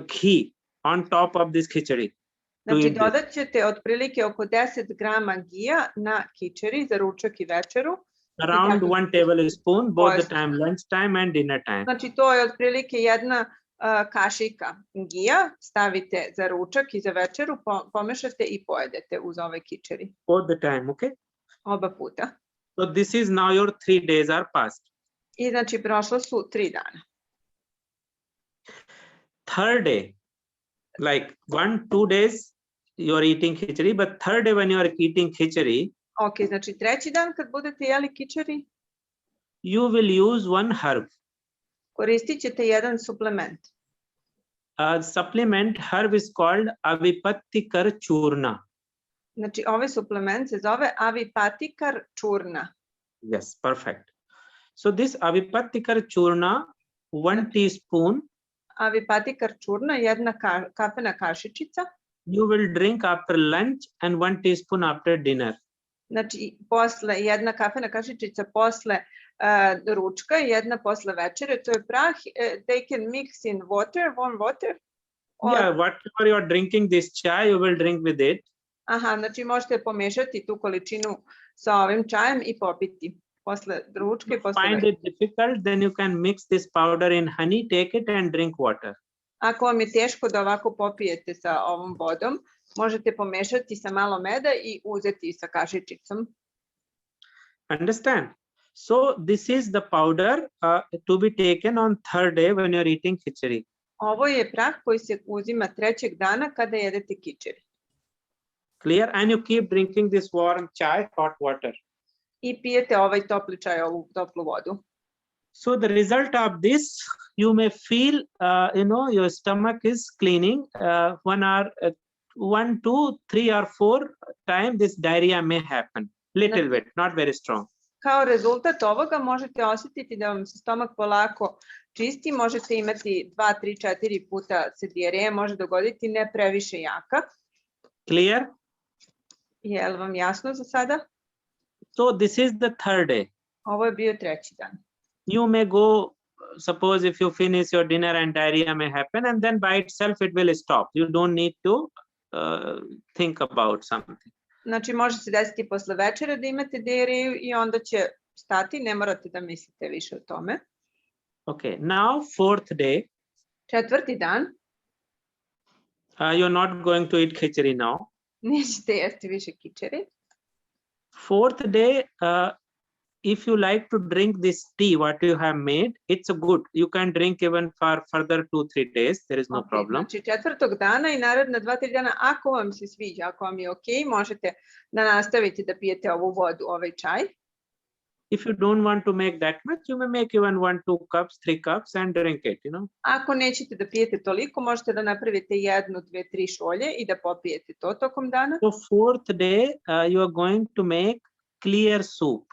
ghee on top of this khichdi. To Znači eat this. dodat ćete otprilike oko 10 grama gija na kičeri za ručak I večeru. Around 1 tablespoon, both the Pojesti. time, lunch time and dinner time. Znači to je otprilike jedna kašika gija, stavite za ručak I za večeru, pomešate I pojedete uz ove kičeri. Both the time, okay? Oba puta. So this is now your 3 days are passed. I znači prošlo su 3 dana. Third day, like 1-2 days you are eating khichdi, but third day when you are eating khichdi, Ok, znači treći dan kad budete jeli kičeri, you will use one herb. koristit ćete jedan suplement. Supplement herb is called avipattikar churna. Znači ovaj suplement se zove avipatikar čurna. Yes, perfect. So this avipattikar churna, 1 teaspoon, Avipatikar čurna, jedna kafena kašičica. you will drink after lunch and 1 teaspoon after dinner. Znači posle jedna kafena kašičica posle ručka I jedna posle večere, to je prah. They can mix in water, warm water. Yeah, whatever you are drinking this chai, you will drink with it. Aha, znači možete pomešati tu količinu sa ovim čajem I popiti posle ručka I posle Find večere. it difficult, then you can mix this powder in honey, take it and drink water. Ako vam je teško da ovako popijete sa ovom vodom, možete pomešati sa malo meda I uzeti sa kašičicom. Understand? So this is the powder to be taken on third day when you are eating khichdi. Ovo je prah koji se uzima trećeg dana kada jedete kičeri. Clear? And you keep drinking this warm chai, hot water. I pijete ovaj topli čaj, ovu toplu vodu. So the result of this, you may feel, your stomach is cleaning 1 hour, 1, 2, 3 or 4 times this diarrhea may happen. Little bit, not very strong. Kao rezultat ovoga možete osjetiti da vam se stomak polako čisti, možete imati 2, 3, 4 puta se dijareja može dogoditi, ne previše jaka. Clear? Je li vam jasno za sada? So this is the third day. Ovo je bio treći dan. You may go, suppose if you finish your dinner and diarrhea may happen, and then by itself it will stop. You don't need to think about something. Znači može se desiti posle večere da imate dijareju I onda će stati, ne morate da mislite više o tome. Okay, now fourth day. Četvrti dan. You're not going to eat khichdi now. Nećete jesti više kičeri. Fourth day, if you like to drink this tea, what you have made, it's good. You can drink even for further 2-3 days. There is no problem. Znači četvrtog dana I naredna 2-3 dana, ako vam se sviđa, ako vam je ok, možete da nastavite da pijete ovu vodu, ovaj čaj. If you don't want to make that much, you may make even 1-2 cups, 3 cups and drink it, Ako nećete da pijete toliko, možete da napravite 1, 2, 3 šolje I da popijete to tokom dana. So fourth day, you are going to make clear soup.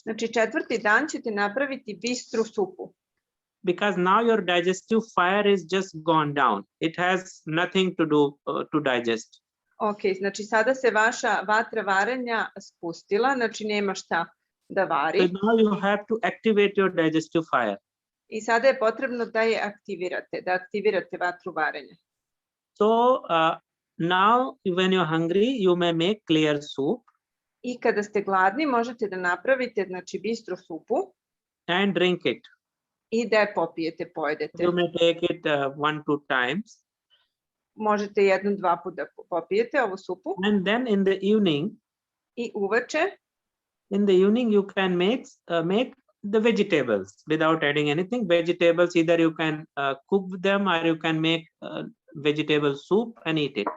Znači četvrti dan ćete napraviti bistru supu. Because now your digestive fire is just gone down. It has nothing to do to digest. Ok, znači sada se vaša vatra varenja spustila, znači nema šta da vari. So now you have to activate your digestive fire. I sada je potrebno da je aktivirate, da aktivirate vatru varenja. So now when you're hungry, you may make clear soup. I kada ste gladni, možete da napravite znači bistru supu. And drink it. I da je popijete, pojedete. You may take it 1-2 times. Možete 1-2 puta popijete ovu supu. And then in the evening. I uveče. In the evening you can make the vegetables without adding anything. Vegetables, either you can cook them or you can make vegetable soup and eat it.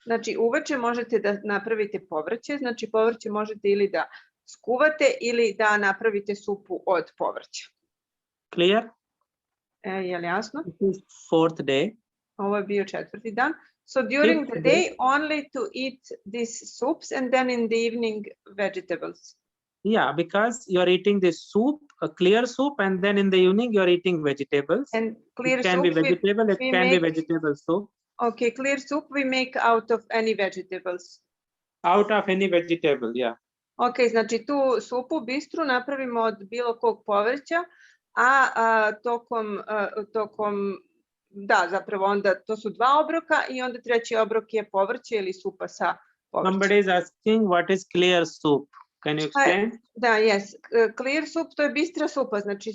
Znači uveče možete da napravite povrće, znači povrće možete ili da skuvate ili da napravite supu od povrća. Clear? Je li jasno? This is fourth day. Ovo je bio četvrti dan. So during the day only to eat these soups and then in the evening vegetables. Yeah, because you are eating this soup, a clear soup, and then in the evening you are eating vegetables. And clear it can soup be vegetable, it can be vegetable soup. Okay, clear soup we make out of any vegetables. Out of any vegetable, yeah. Ok, znači tu supu bistru napravimo od bilo kog povrća, a tokom da, zapravo onda to su 2 obroka i onda treći obrok je povrće ili supa sa povrćem. Somebody is asking what is clear soup. Can you explain? Da, yes. Clear soup to je bistra supa, znači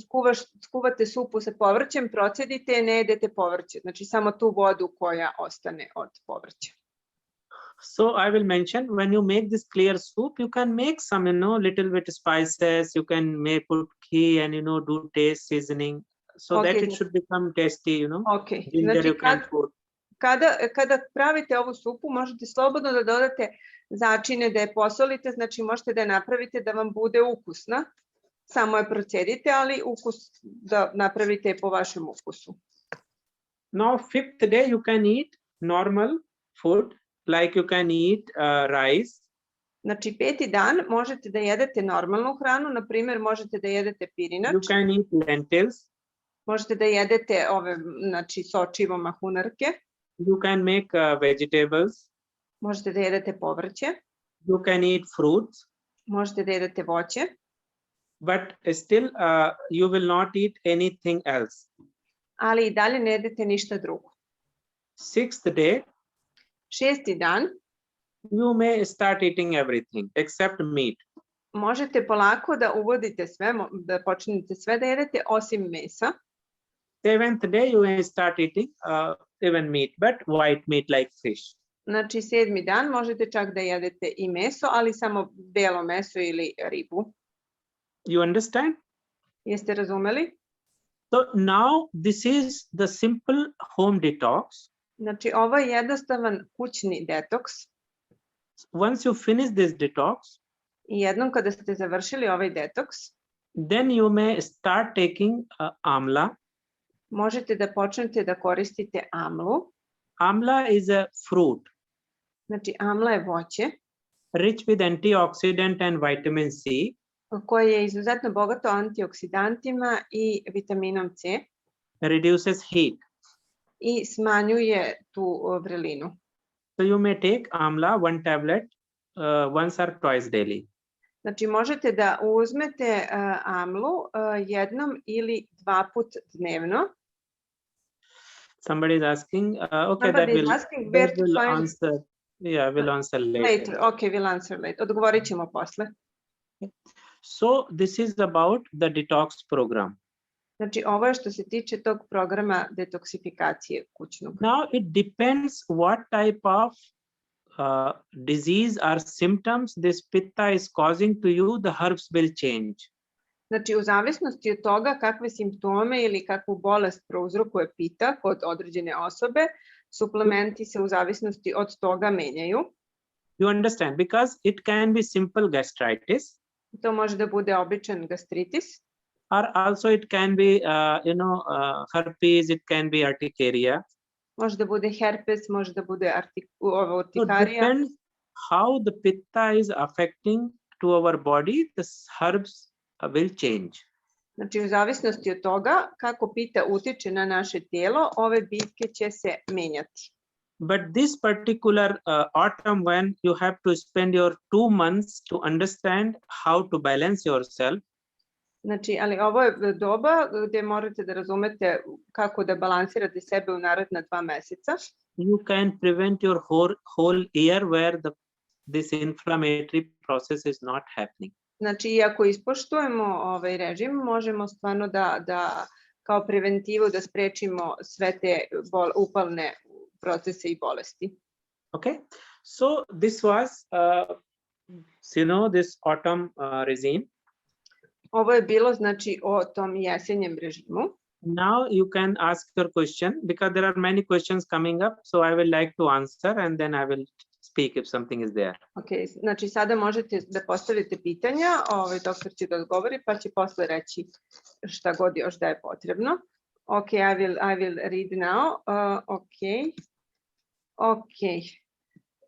skuvate supu sa povrćem, procedite je, ne jedete povrće, znači samo tu vodu koja ostane od povrća. So I will mention when you make this clear soup, you can make some, little bit spices, you can put ghee and, do taste seasoning so that it should become tasty, Okay. Ginger Znači, you can put. Kada pravite ovu supu, možete slobodno da dodate začine, da je posolite, znači možete da je napravite da vam bude ukusna. Samo je procedite, ali ukus da napravite po vašem ukusu. Now, 5th day you can eat normal food, like you can eat rice. Znači, 5. dan možete da jedete normalnu hranu, na primjer možete da jedete pirinač. You can eat lentils. Možete da jedete znači, sočivo mahunarke. You can make vegetables. Možete da jedete povrće. You can eat fruits. Možete da jedete voće. But still you will not eat anything else. Ali i dalje ne jedete ništa drugo. 6th day. 6. dan. You may start eating everything except meat. Možete polako da uvodite sve, da počnete sve da jedete osim mesa. 7th day you may start eating even meat, but white meat like fish. Znači 7. dan možete čak da jedete i meso, ali samo belo meso ili ribu. You understand? Jeste razumeli? So now this is the simple home detox. Znači ovo je jednostavan kućni detoks. Once you finish this detox, i jednom kada ste završili ovaj detoks, then you may start taking amla. Možete da počnete da koristite amlu. Amla is a fruit. Znači amla je voće. Rich with antioxidant and vitamin C. Koje je izuzetno bogato antioksidantima i vitaminom C. Reduces heat. I smanjuje tu vrelinu. So you may take amla 1 tablet once or twice daily. Znači možete da uzmete amlu jednom ili 2 put dnevno. Somebody is asking, okay, that will answer. Yeah, we'll answer later. Okay, we'll answer later. Odgovorit ćemo posle. So this is about the detox program. Znači ovo je što se tiče tog programa detoksifikacije kućnog. Now it depends what type of disease or symptoms this pitta is causing to you, the herbs will change. Znači u zavisnosti od toga kakve simptome ili kakvu bolest prouzrokuje pita kod određene osobe, suplementi se u zavisnosti od toga menjaju. You understand? Because it can be simple gastritis. To može da bude običan gastritis. Or also it can be, herpes, it can be urticaria. Može da bude herpes, može da bude urtikarija. So depends how the pitta is affecting to our body, the herbs will change. Znači u zavisnosti od toga kako pita utiče na naše tijelo, ove biljke će se menjati. But this particular autumn, when you have to spend your 2 months to understand how to balance yourself. Znači, ali ovo je doba gdje morate da razumete kako da balansirate sebe u naredna 2 meseca. You can prevent your whole year where this inflammatory process is not happening. Znači, i ako ispoštujemo ovaj režim, možemo stvarno da kao preventivu da sprečimo sve te upalne procese i bolesti. Okay, so this was, this autumn regime. Ovo je bilo znači o tom jesenjem režimu. Now you can ask your question because there are many questions coming up, so I will like to answer and then I will speak if something is there. Okay, znači sada možete da postavite pitanja, doktor će da odgovori pa će posle reći šta god još da je potrebno. Okay, I will read now. Okay.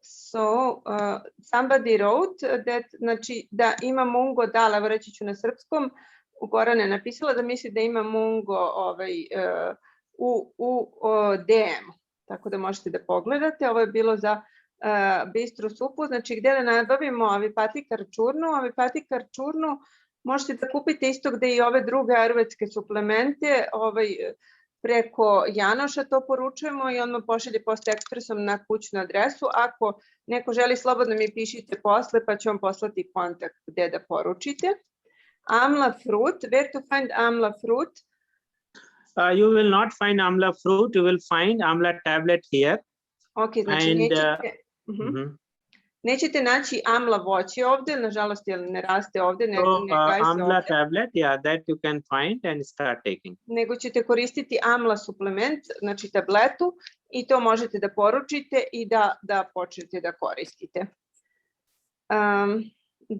So somebody wrote that, znači da ima mungo dala, evo reći ću na srpskom, Gorana je napisala da misli da ima mungo u DM, tako da možete da pogledate. Ovo je bilo za bistru supu, znači gdje da nabavimo avipatikar čurnu, možete da kupite isto gde i ove druge ayurvedske suplemente, preko Janoša to poručujemo i on vam pošalje post ekspresom na kućnu adresu. Ako neko želi, slobodno mi pišite posle, pa ću vam poslati kontakt gde da poručite. Amla fruit, where to find amla fruit? You will not find amla fruit, you will find amla tablet here. Ok, znači And, nećete naći amla voće ovde, nažalost, jer ne raste ovde, ne gaji se amla ovde. tablet, yeah, that you can find and start taking. Nego ćete koristiti amla suplement, znači tabletu, i to možete da poručite i da počnete da koristite.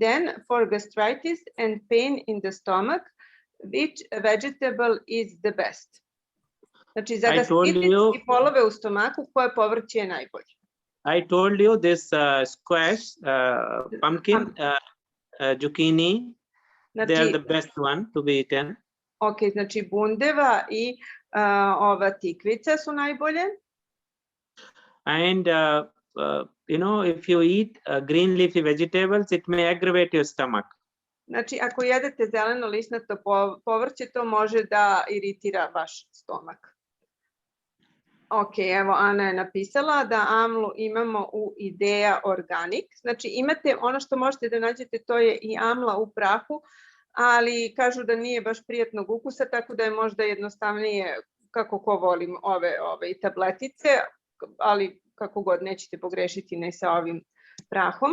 Then, for gastritis and pain in the stomach, which vegetable is the best? Znači, za gastritis i polove u stomaku, koje povrće je najbolje? I told you this squash, pumpkin, zucchini, they are the best one to be eaten. Ok, znači bundeva i ova tikvica su najbolje. And you know, if you eat green leafy vegetables, it may aggravate your stomach. Znači, ako jedete zeleno lisnato povrće, to može da iritira vaš stomak. Ok, evo Ana je napisala da amlu imamo u Idea Organic. Znači imate ono što možete da nađete, to je i amla u prahu, ali kažu da nije baš prijatnog ukusa, tako da je možda jednostavnije, kako ko volim, ove tabletice, ali kako god, nećete pogrešiti ne sa ovim prahom.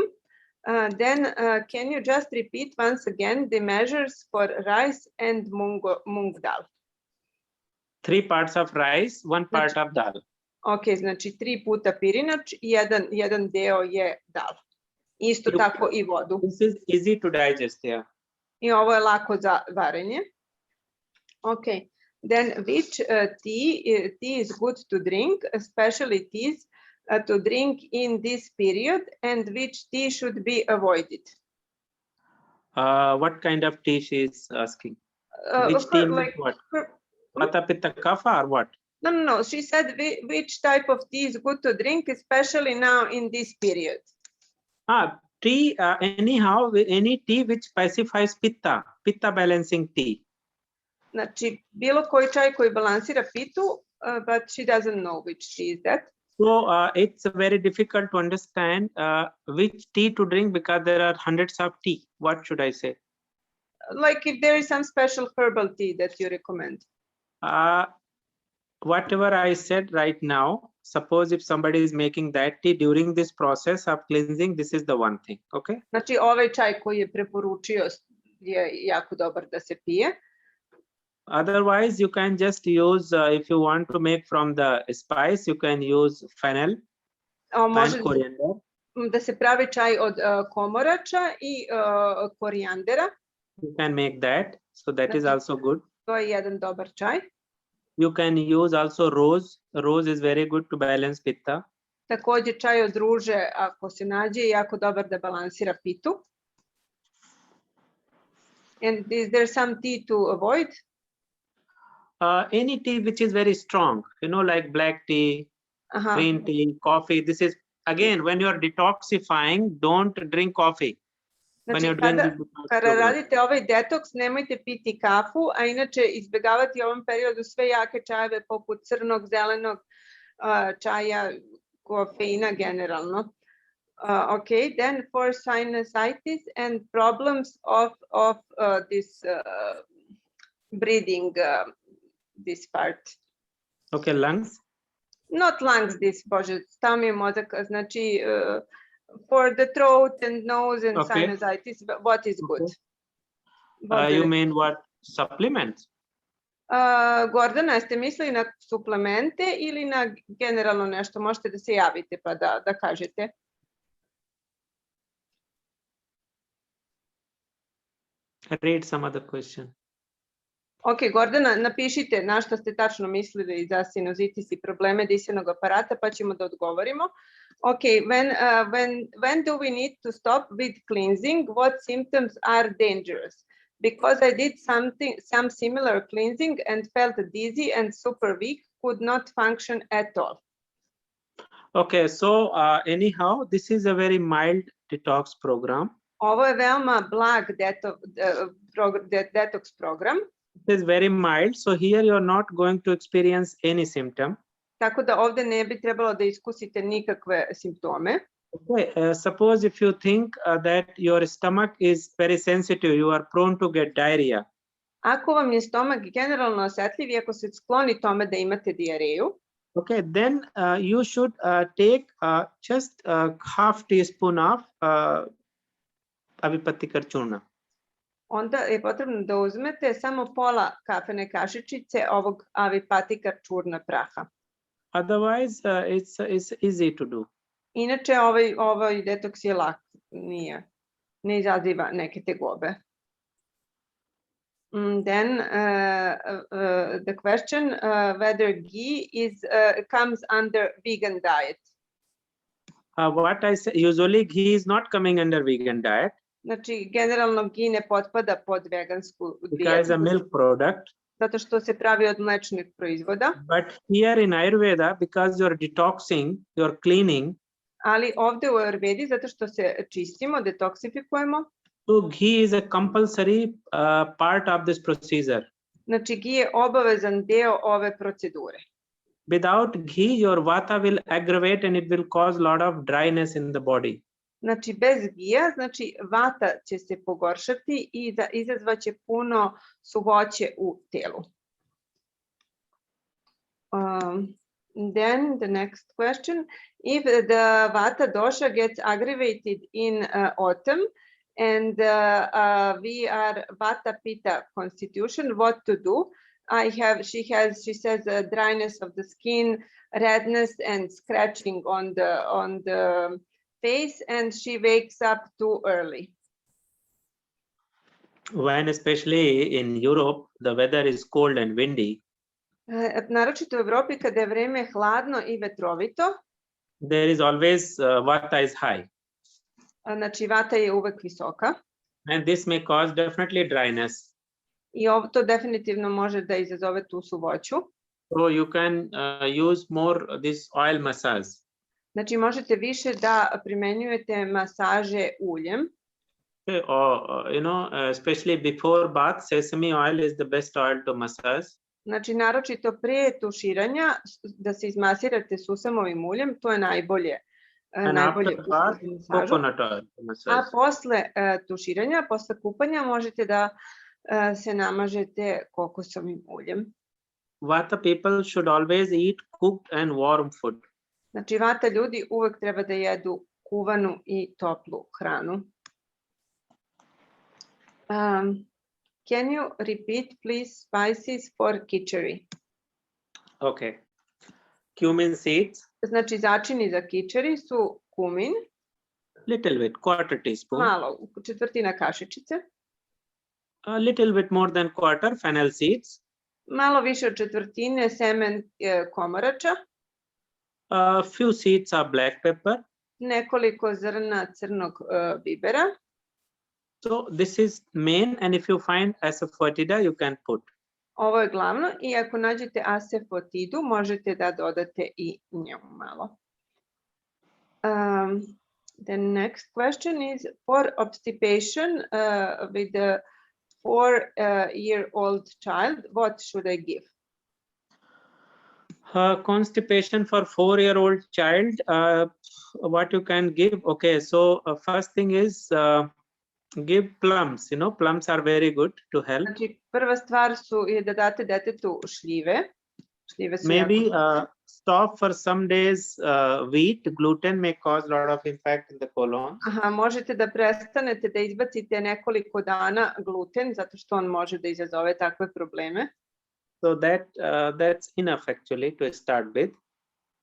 Then can you just repeat once again the measures for rice and mung dal? 3 parts of rice, 1 part of dal. Ok, znači 3 puta pirinač, jedan deo je dal. Isto tako i vodu. This is easy to digest, yeah. I ovo je lako za varenje. Ok, then which tea is good to drink, especially teas to drink in this period, and which tea should be avoided? What kind of tea she is asking? Which tea, like what? Vata pitta kapha or what? No. She said which type of tea is good to drink, especially now in this period. Tea, anyhow, any tea which pacifies pitta balancing tea. Znači, bilo koji čaj koji balansira pitu, but she doesn't know which tea is that. So it's very difficult to understand which tea to drink because there are hundreds of tea. What should I say? Like if there is some special herbal tea that you recommend. Whatever I said right now, suppose if somebody is making that tea during this process of cleansing, this is the one thing, okay? Znači ovaj čaj koji je preporučio je jako dobar da se pije. Otherwise, you can just use, if you want to make from the spice, you can use fennel and coriander. Da se pravi čaj od komorača i korijandera. You can make that, so that is also good. To je jedan dobar čaj. You can use also rose. Rose is very good to balance pitta. Takođe čaj od ruže, ako se nađe, je jako dobar da balansira pitu. And is there some tea to avoid? Any tea which is very strong, you know, like black tea, green tea, coffee. This is, again, when you are detoxifying, don't drink coffee. Znači, kada radite ovaj detoks, nemojte piti kafu, a inače izbjegavati u ovom periodu sve jake čajeve poput crnog, zelenog čaja, kofeina generalno. Okay, then for sinusitis and problems of this breathing, this part. Okay, lungs? Not lungs, this, bože, stao mi je mozak, znači for the throat and nose and sinusitis, what is good? You mean what, supplements? Gordana, jeste mislili na suplemente ili na generalno nešto? Možete da se javite pa da kažete. Read some other question. Ok, Gordana, napišite na što ste tačno mislili za sinusitis i probleme disanog aparata, pa ćemo da odgovorimo. Ok, when do we need to stop with cleansing? What symptoms are dangerous? Because I did some similar cleansing and felt dizzy and super weak, could not function at all. Okay, so anyhow, this is a very mild detox program. Ovo je veoma blag detox program. It is very mild, so here you are not going to experience any symptom. Tako da ovde ne bi trebalo da iskusite nikakve simptome. Okay, suppose if you think that your stomach is very sensitive, you are prone to get diarrhea. Ako vam je stomak generalno osetljiv i ako ste skloni tome da imate dijareju, Okay, then you should take just half teaspoon of avipatikar churna. onda je potrebno da uzmete samo pola kafene kašičice ovog avipatikar čurna praha. Otherwise, it's easy to do. Inače, ovaj detoks je lak, ne izaziva neke tegobe. Then the question whether ghee comes under vegan diet. What I say, usually ghee is not coming under vegan diet. Znači, generalno ghee ne potpada pod vegansku because dijetu. a milk product. Zato što se pravi od mlečnih proizvoda. But here in Ayurveda, because you're detoxing, you're cleaning. Ali ovde u Ayurvedi, zato što se čistimo, detoksifikujemo. So ghee is a compulsory part of this procedure. Znači, ghee je obavezan deo ove procedure. Without ghee, your vata will aggravate and it will cause a lot of dryness in the body. Znači, bez gija, znači vata će se pogoršati i izazvaće puno suhoće u telu. Then the next question, if the vata dosha gets aggravated in autumn and we are vata pitta constitution, what to do? She says dryness of the skin, redness and scratching on the face, and she wakes up too early. When especially in Europe, the weather is cold and windy. Naročito u Evropi kada je vreme hladno i vetrovito. There is always vata is high. Znači vata je uvek visoka. And this may cause definitely dryness. I to definitivno može da izazove tu suvoću. So you can use more this oil massage. Znači možete više da primenjujete masaže uljem. Okay, especially before bath, sesame oil is the best oil to massage. Znači naročito prije tuširanja da se izmasirate susamovim uljem, to je najbolje. Najbolje coconut oil. A posle tuširanja, posle kupanja možete da se namažete kokosovim uljem. Vata people should always eat cooked and warm food. Znači vata ljudi uvek treba da jedu kuvanu i toplu hranu. Can you repeat please spices for khichdi? Okay. Cumin seeds. Znači začini za khichdi su kumin. Little bit, quarter teaspoon. Malo, četvrtina kašičice. A little bit more than quarter, fennel seeds. Malo više od četvrtine semen komarača. A few seeds of black pepper. Nekoliko zrna crnog bibera. So this is main, and if you find asafoetida, you can put. Ovo je glavno i ako nađete asafoetidu, možete da dodate i nju malo. The next question is for obstipation with a 4-year-old child, what should I give? Constipation for 4-year-old child, what you can give? Okay, so first thing is give plums. Plums are very good to help. Znači, prva stvar je da date detetu šljive. Šljive su maybe jako... stop for some days wheat. Gluten may cause a lot of impact in the colon. Aha, možete da prestanete da izbacite nekoliko dana gluten, zato što on može da izazove takve probleme. So that's enough actually to start with.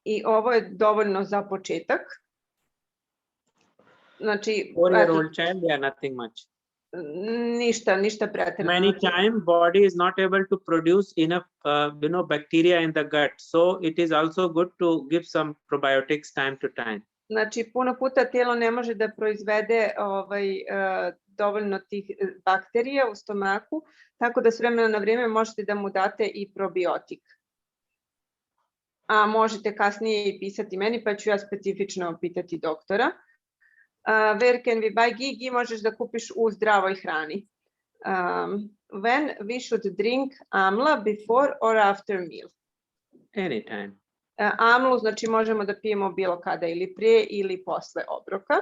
I ovo je dovoljno za početak. Znači, 4-year-old child, yeah, nothing much. Ništa pretjerano. Many time body is not able to produce enough bacteria in the gut, so it is also good to give some probiotics time to time. Znači puno puta tijelo ne može da proizvede dovoljno tih bakterija u stomaku, tako da s vremena na vrijeme možete da mu date i probiotik. A možete kasnije i pisati meni, pa ću ja specifično pitati doktora. Where can we buy ghee? Ghee možeš da kupiš u zdravoj hrani. When we should drink amla, before or after meal? Anytime. Amlu znači možemo da pijemo bilo kada, ili prije ili posle obroka.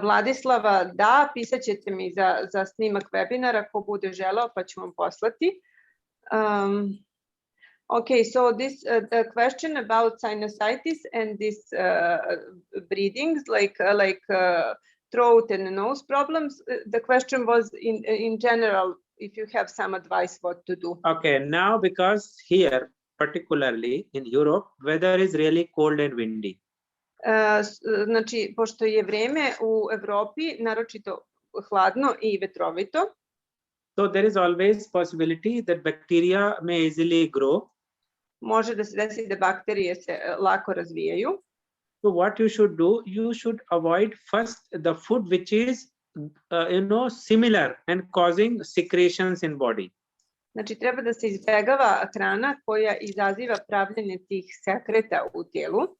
Vladislava, da, pisat ćete mi za snimak webinara ko bude želeo, pa ću vam poslati. Okay, so this the question about sinusitis and this breathings, like throat and nose problems. The question was in general, if you have some advice what to do. Okay, now because here, particularly in Europe, weather is really cold and windy. Znači, pošto je vreme u Evropi naročito hladno i vetrovito. So there is always possibility that bacteria may easily grow. Može da se desi da bakterije se lako razvijaju. So what you should do, you should avoid first the food which is similar and causing secretions in body. Znači, treba da se izbegava hrana koja izaziva pravljenje tih sekreta u tijelu.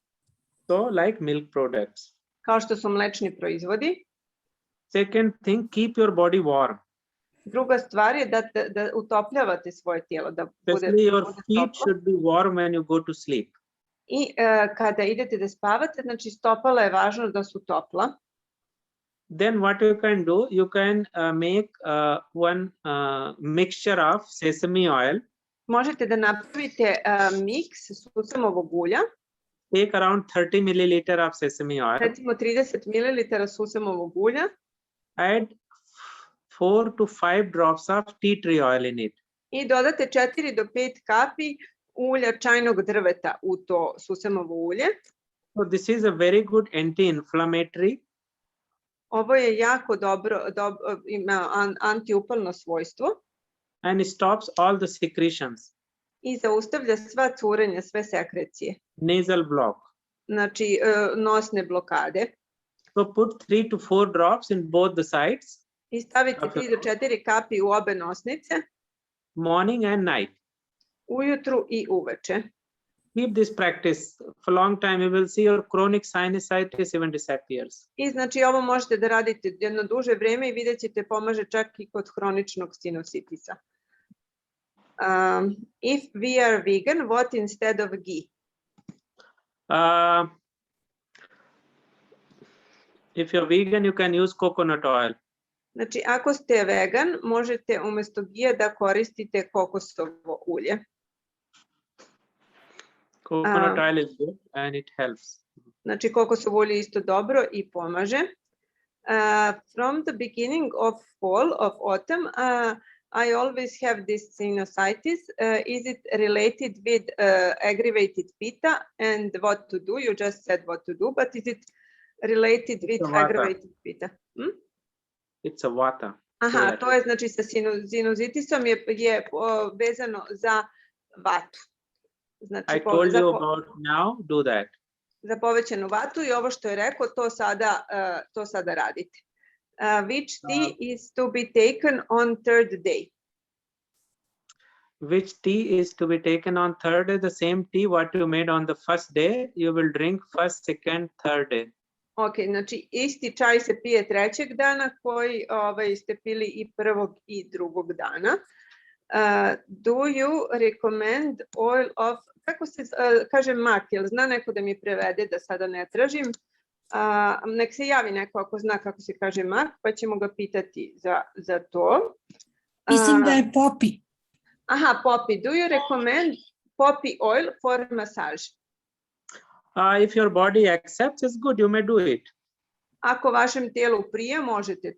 So like milk products. Kao što su mlečni proizvodi. Second thing, keep your body warm. Druga stvar je da utopljavate svoje tijelo. Especially your feet should be warm when you go to sleep. I kada idete da spavate, znači stopala je važno da su topla. Then what you can do, you can make one mixture of sesame oil. Možete da napravite miks susamovog ulja. Take around 30 milliliter of sesame oil. Recimo 30 ml susamovog ulja. Add 4 to 5 drops of tea tree oil in it. I dodate 4 do 5 kapi ulja čajnog drveta u to susamovo ulje. So this is a very good anti-inflammatory. Ovo je jako dobro, ima antiupalno svojstvo. And it stops all the secretions. I zaustavlja sva curenja, sve sekrecije. Nasal block. Znači nosne blokade. So put 3 to 4 drops in both the sides. I stavite 3 do 4 kapi u obe nosnice. Morning and night. Ujutru i uveče. Keep this practice for a long time. You will see your chronic sinusitis even disappears. I znači ovo možete da radite jedno duže vrijeme i vidjet ćete pomaže čak i kod hroničnog sinusitisa. If we are vegan, what instead of ghee? If you're vegan, you can use coconut oil. Znači, ako ste vegan, možete umjesto gija da koristite kokosovo ulje. Coconut oil is good and it helps. Znači, kokosovo ulje isto dobro i pomaže. From the beginning of fall, of autumn, I always have this sinusitis. Is it related with aggravated pitta and what to do? You just said what to do, but is it related with aggravated pitta? It's a vata. Aha, to je znači sa sinuzitisom je vezano za vatu. Znači, I told you about now, do that. Za povećanu vatu i ovo što je rekao, to sada radite. Which tea is to be taken on third day? Which tea is to be taken on third day? The same tea what you made on the first day, you will drink first, second, third day. Ok, znači isti čaj se pije trećeg dana koji ste pili i prvog i drugog dana. Do you recommend oil of, kako se kaže mak, jel zna neko da mi prevede da sada ne tražim? Nek se javi neko ako zna kako se kaže mak, pa ćemo ga pitati za to. Mislim da je poppy. Aha, poppy. Do you recommend poppy oil for massage? If your body accepts, it's good, you may do it. Ako vašem tijelu prije, možete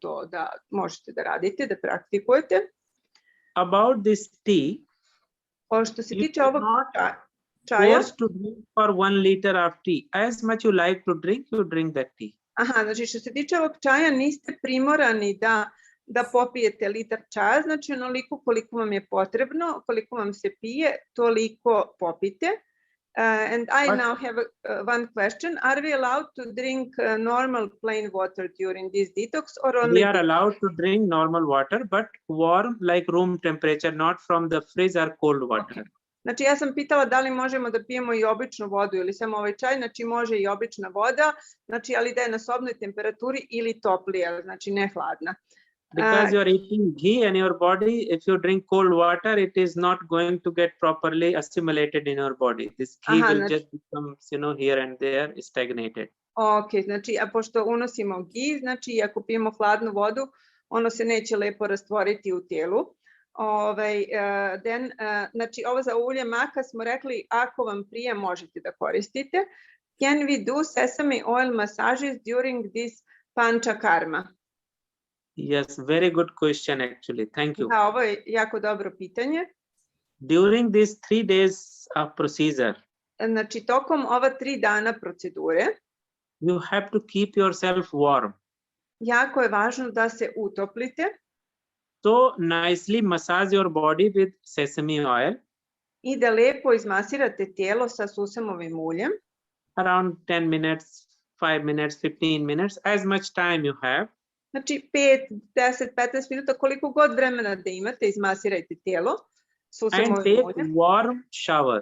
da radite, da praktikujete. About this tea, Što se tiče ovog čaja, forced to drink for 1 liter of tea. As much you like to drink, you drink that tea. Aha, znači što se tiče ovog čaja, niste primorani da popijete litar čaja, znači onoliko koliko vam je potrebno, koliko vam se pije, toliko popite. And I now have one question. Are we allowed to drink normal plain water during this detox or only? We are allowed to drink normal water, but warm like room temperature, not from the fridge or cold water. Okay. Znači ja sam pitala da li možemo da pijemo i običnu vodu ili samo ovaj čaj, znači može i obična voda, znači ali da je na sobnoj temperaturi ili toplija, znači ne hladna. Because you're eating ghee and your body, if you drink cold water, it is not going to get properly assimilated in your body. This ghee will just become, here and there stagnated. Ok, znači, a pošto unosimo ghee, znači, i ako pijemo hladnu vodu, ono se neće lepo rastvoriti u tijelu. Znači, ovo za ulje maka smo rekli, ako vam prija, možete da koristite. Can we do sesame oil massages during this pancha karma? Yes, very good question actually. Thank you. Da, ovo je jako dobro pitanje. During these 3 days of procedure, znači, tokom ova 3 dana procedure, you have to keep yourself warm. Jako je važno da se utoplite. So nicely massage your body with sesame oil. I da lepo izmasirate tijelo sa susamovim uljem. Around 10 minutes, 5 minutes, 15 minutes, as much time you have. Znači 5, 10, 15 minuta, koliko god vremena da imate, izmasirajte tijelo susamovim uljem. And take warm shower.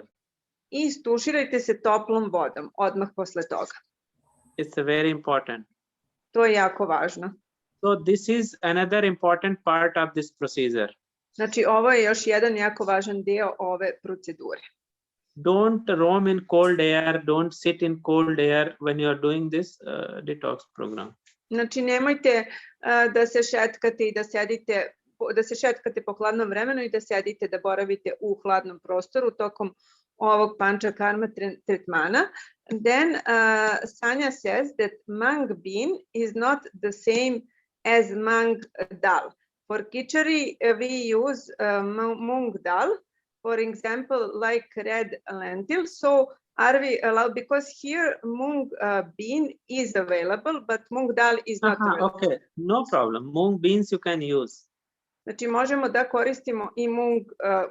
I istuširajte se toplom vodom odmah posle toga. It's very important. To je jako važno. So this is another important part of this procedure. Znači ovo je još jedan jako važan deo ove procedure. Don't roam in cold air, don't sit in cold air when you are doing this detox program. Znači nemojte da se šetkate i da se šetkate po hladnom vremenu i da sedite, da boravite u hladnom prostoru tokom ovog pancha karma tretmana. Then Sanya says that mung bean is not the same as mung dal. For khichdi we use mung dal, for example, like red lentil. So are we allowed, because here mung bean is available, but mung dal is not available. Okay, no problem. Mung beans you can use. Znači možemo da koristimo i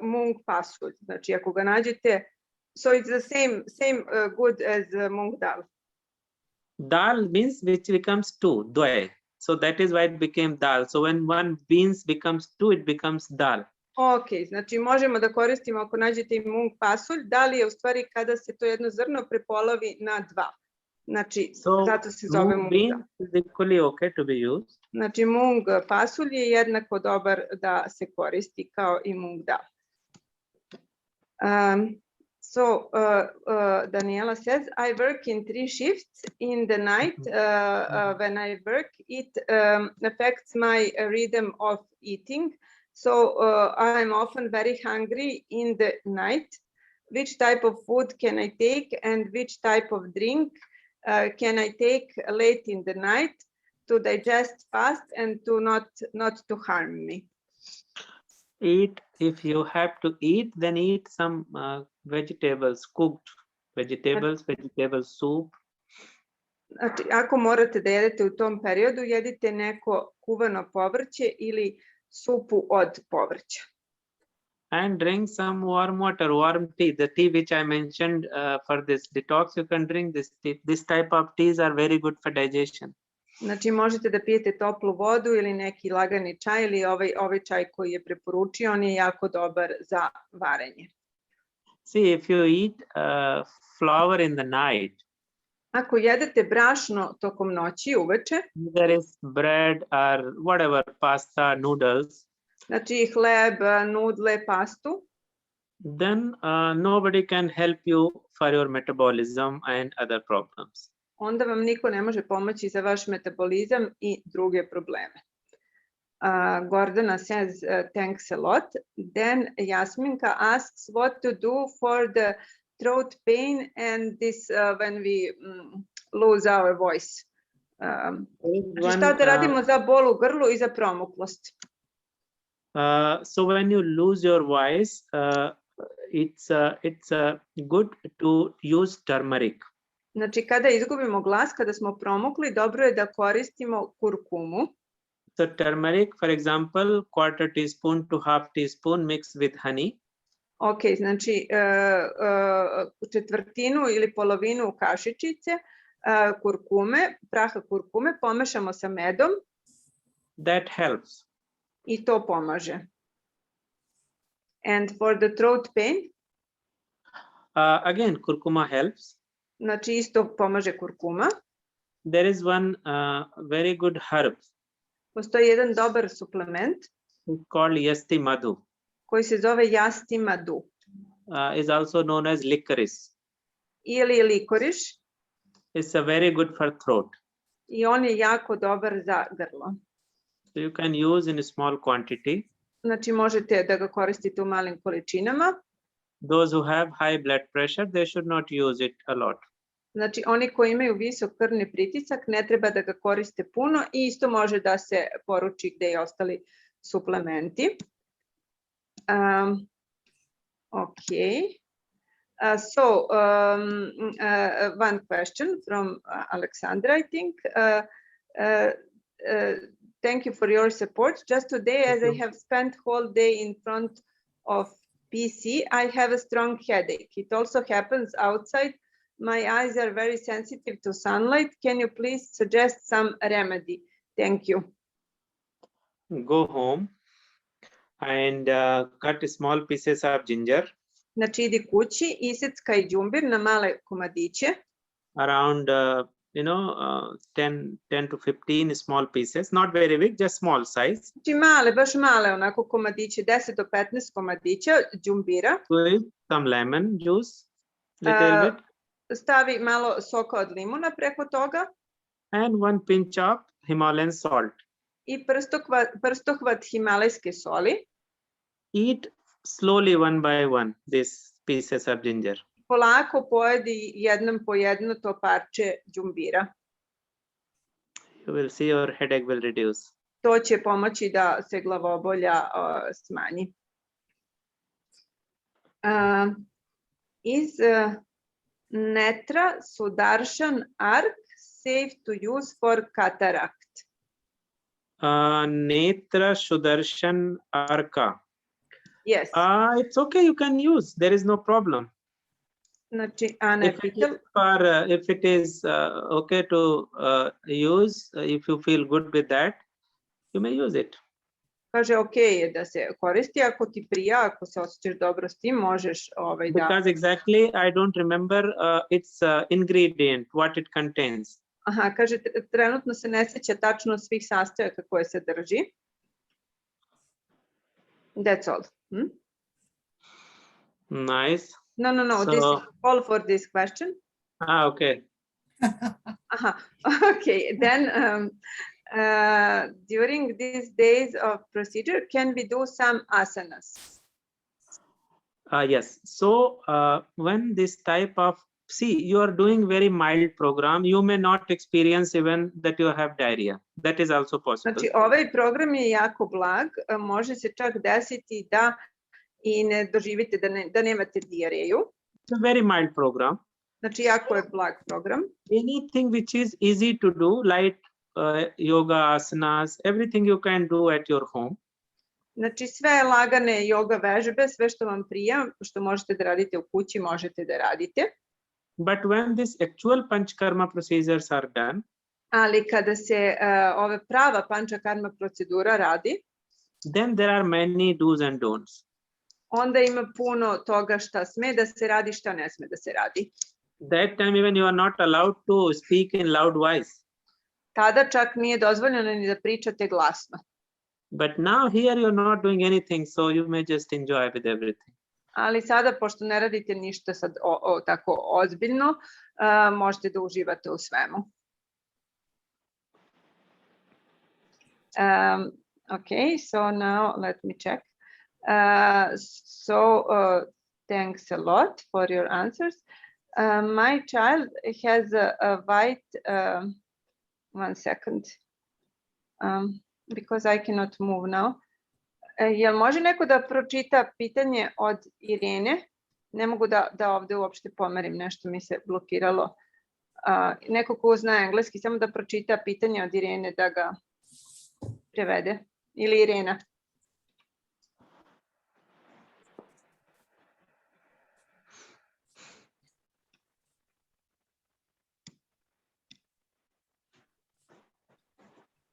mung pasulj. Znači ako ga nađete, so it's the same good as mung dal. Dal means which becomes 2, doi. So that is why it became dal. So when one beans becomes 2, it becomes dal. Ok, znači možemo da koristimo ako nađete i mung pasulj. Dal je u stvari kada se to jedno zrno prepolovi na 2. Znači, zato se zove mung dal. Is equally okay to be used. Znači mung pasulj je jednako dobar da se koristi kao i mung dal. So Daniela says, I work in 3 shifts in the night. When I work, it affects my rhythm of eating. So I'm often very hungry in the night. Which type of food can I take and which type of drink can I take late in the night to digest fast and to not to harm me? Eat, if you have to eat, then eat some vegetables, cooked vegetables, vegetable soup. Znači, ako morate da jedete u tom periodu, jedite neko kuvano povrće ili supu od povrća. And drink some warm water, warm tea. The tea which I mentioned for this detox, you can drink this tea. This type of teas are very good for digestion. Znači možete da pijete toplu vodu ili neki lagani čaj ili ovaj čaj koji je preporučio, on je jako dobar za varenje. See, if you eat flour in the night, ako jedete brašno tokom noći uveče, there is bread or whatever, pasta, noodles, znači hleb, nudle, pastu, then nobody can help you for your metabolism and other problems. Onda vam niko ne može pomoći za vaš metabolizam i druge probleme. Gordana says, thanks a lot. Then Jasminka asks what to do for the throat pain and this when we lose our voice. Znači šta da radimo za bol u grlu i za promuklost? So when you lose your voice, it's good to use turmeric. Znači kada izgubimo glas, kada smo promukli, dobro je da koristimo kurkumu. So turmeric, for example, 1/4 teaspoon to 1/2 teaspoon mixed with honey. Ok, znači 1/4 ili polovinu kašičice kurkume, praha kurkume, pomešamo sa medom. That helps. I to pomaže. And for the throat pain? Again, kurkuma helps. Znači isto pomaže kurkuma. There is one very good herb. Postoji jedan dobar suplement It's called Yasti Madhu. koji se zove Yasti Madhu Is also known as licorice. ili likoriš It's a very good for throat. i on je jako dobar za grlo. So you can use in a small quantity. Znači možete da ga koristite u malim količinama. Those who have high blood pressure, they should not use it a lot. Znači oni koji imaju visok krvni pritisak ne treba da ga koriste puno i isto može da se poruči gde i ostali suplementi. Okay. One question from Alexandra, I think. Thank you for your support. Just today, as I have spent whole day in front of PC, I have a strong headache. It also happens outside. My eyes are very sensitive to sunlight. Can you please suggest some remedy? Thank you. Go home and cut small pieces of ginger. Znači idi kući, iseckaj đumbir na male komadiće. Around 10 to 15 small pieces, not very big, just small size. Znači male, baš male onako komadiće, 10 do 15 komadića đumbira. With some lemon juice, little bit. Stavi malo soka od limuna preko toga. And one pinch of Himalayan salt. I prstohvat himalajske soli. Eat slowly one by one these pieces of ginger. Polako pojedi jednom po jedno to parče đumbira. You will see your headache will reduce. To će pomoći da se glavobolja smanji. Is Netra Sudarshan Ark safe to use for cataract? Netra Sudarshan Arka. Yes. It's okay, you can use. There is no problem. Znači, Ana If it is okay to use, if you feel good with that, you may use it. Kaže, ok je da se koristi, ako ti prija, ako se osjećaš dobro s tim, možeš da... Because exactly, I don't remember its ingredient, what it contains. Aha, kaže, trenutno se ne sjeća tačno svih sastojaka koje se drži. That's all. Nice. No, this is all for this question. Okay. Aha, okay, then during these days of procedure, can we do some asanas? Yes. So when this type of, see, you are doing very mild program, you may not experience even that you have diarrhea. That is also possible. Znači, ovaj program je jako blag, može se čak desiti da i ne doživite da nemate dijareju. It's a very mild program. Znači, jako je blag program. Anything which is easy to do, like yoga, asanas, everything you can do at your home. Znači, sve lagane yoga vežbe, sve što vam prija, što možete da radite u kući, možete da radite. But when these actual panchakarma procedures are done, ali kada se ove prava panchakarma procedura radi, then there are many do's and don'ts. Onda ima puno toga šta sme da se radi, šta ne sme da se radi. That time even you are not allowed to speak in loud voice. Tada čak nije dozvoljeno ni da pričate glasno. But now here you are not doing anything, so you may just enjoy with everything. Ali sada, pošto ne radite ništa sad tako ozbiljno, možete da uživate u svemu. Okay, so now let me check. Thanks a lot for your answers. My child has a white, one second, because I cannot move now. Jel može neko da pročita pitanje od Irene? Ne mogu da ovde uopšte pomerim, nešto mi se blokiralo. Neko ko zna engleski, samo da pročita pitanje od Irene da ga prevede. Ili Irena.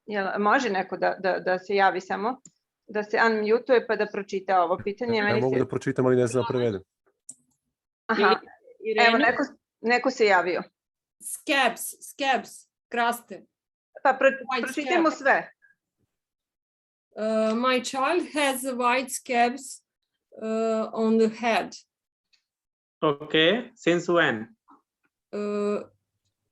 Jel može neko da se javi samo? Da se unmutuje pa da pročita ovo pitanje. Ja mogu da pročitam, ali ne znam da prevedem. Aha, evo neko se javio. Scabs, kraste. Pa pročitajmo sve. My child has white scabs on the head. Okay, since when?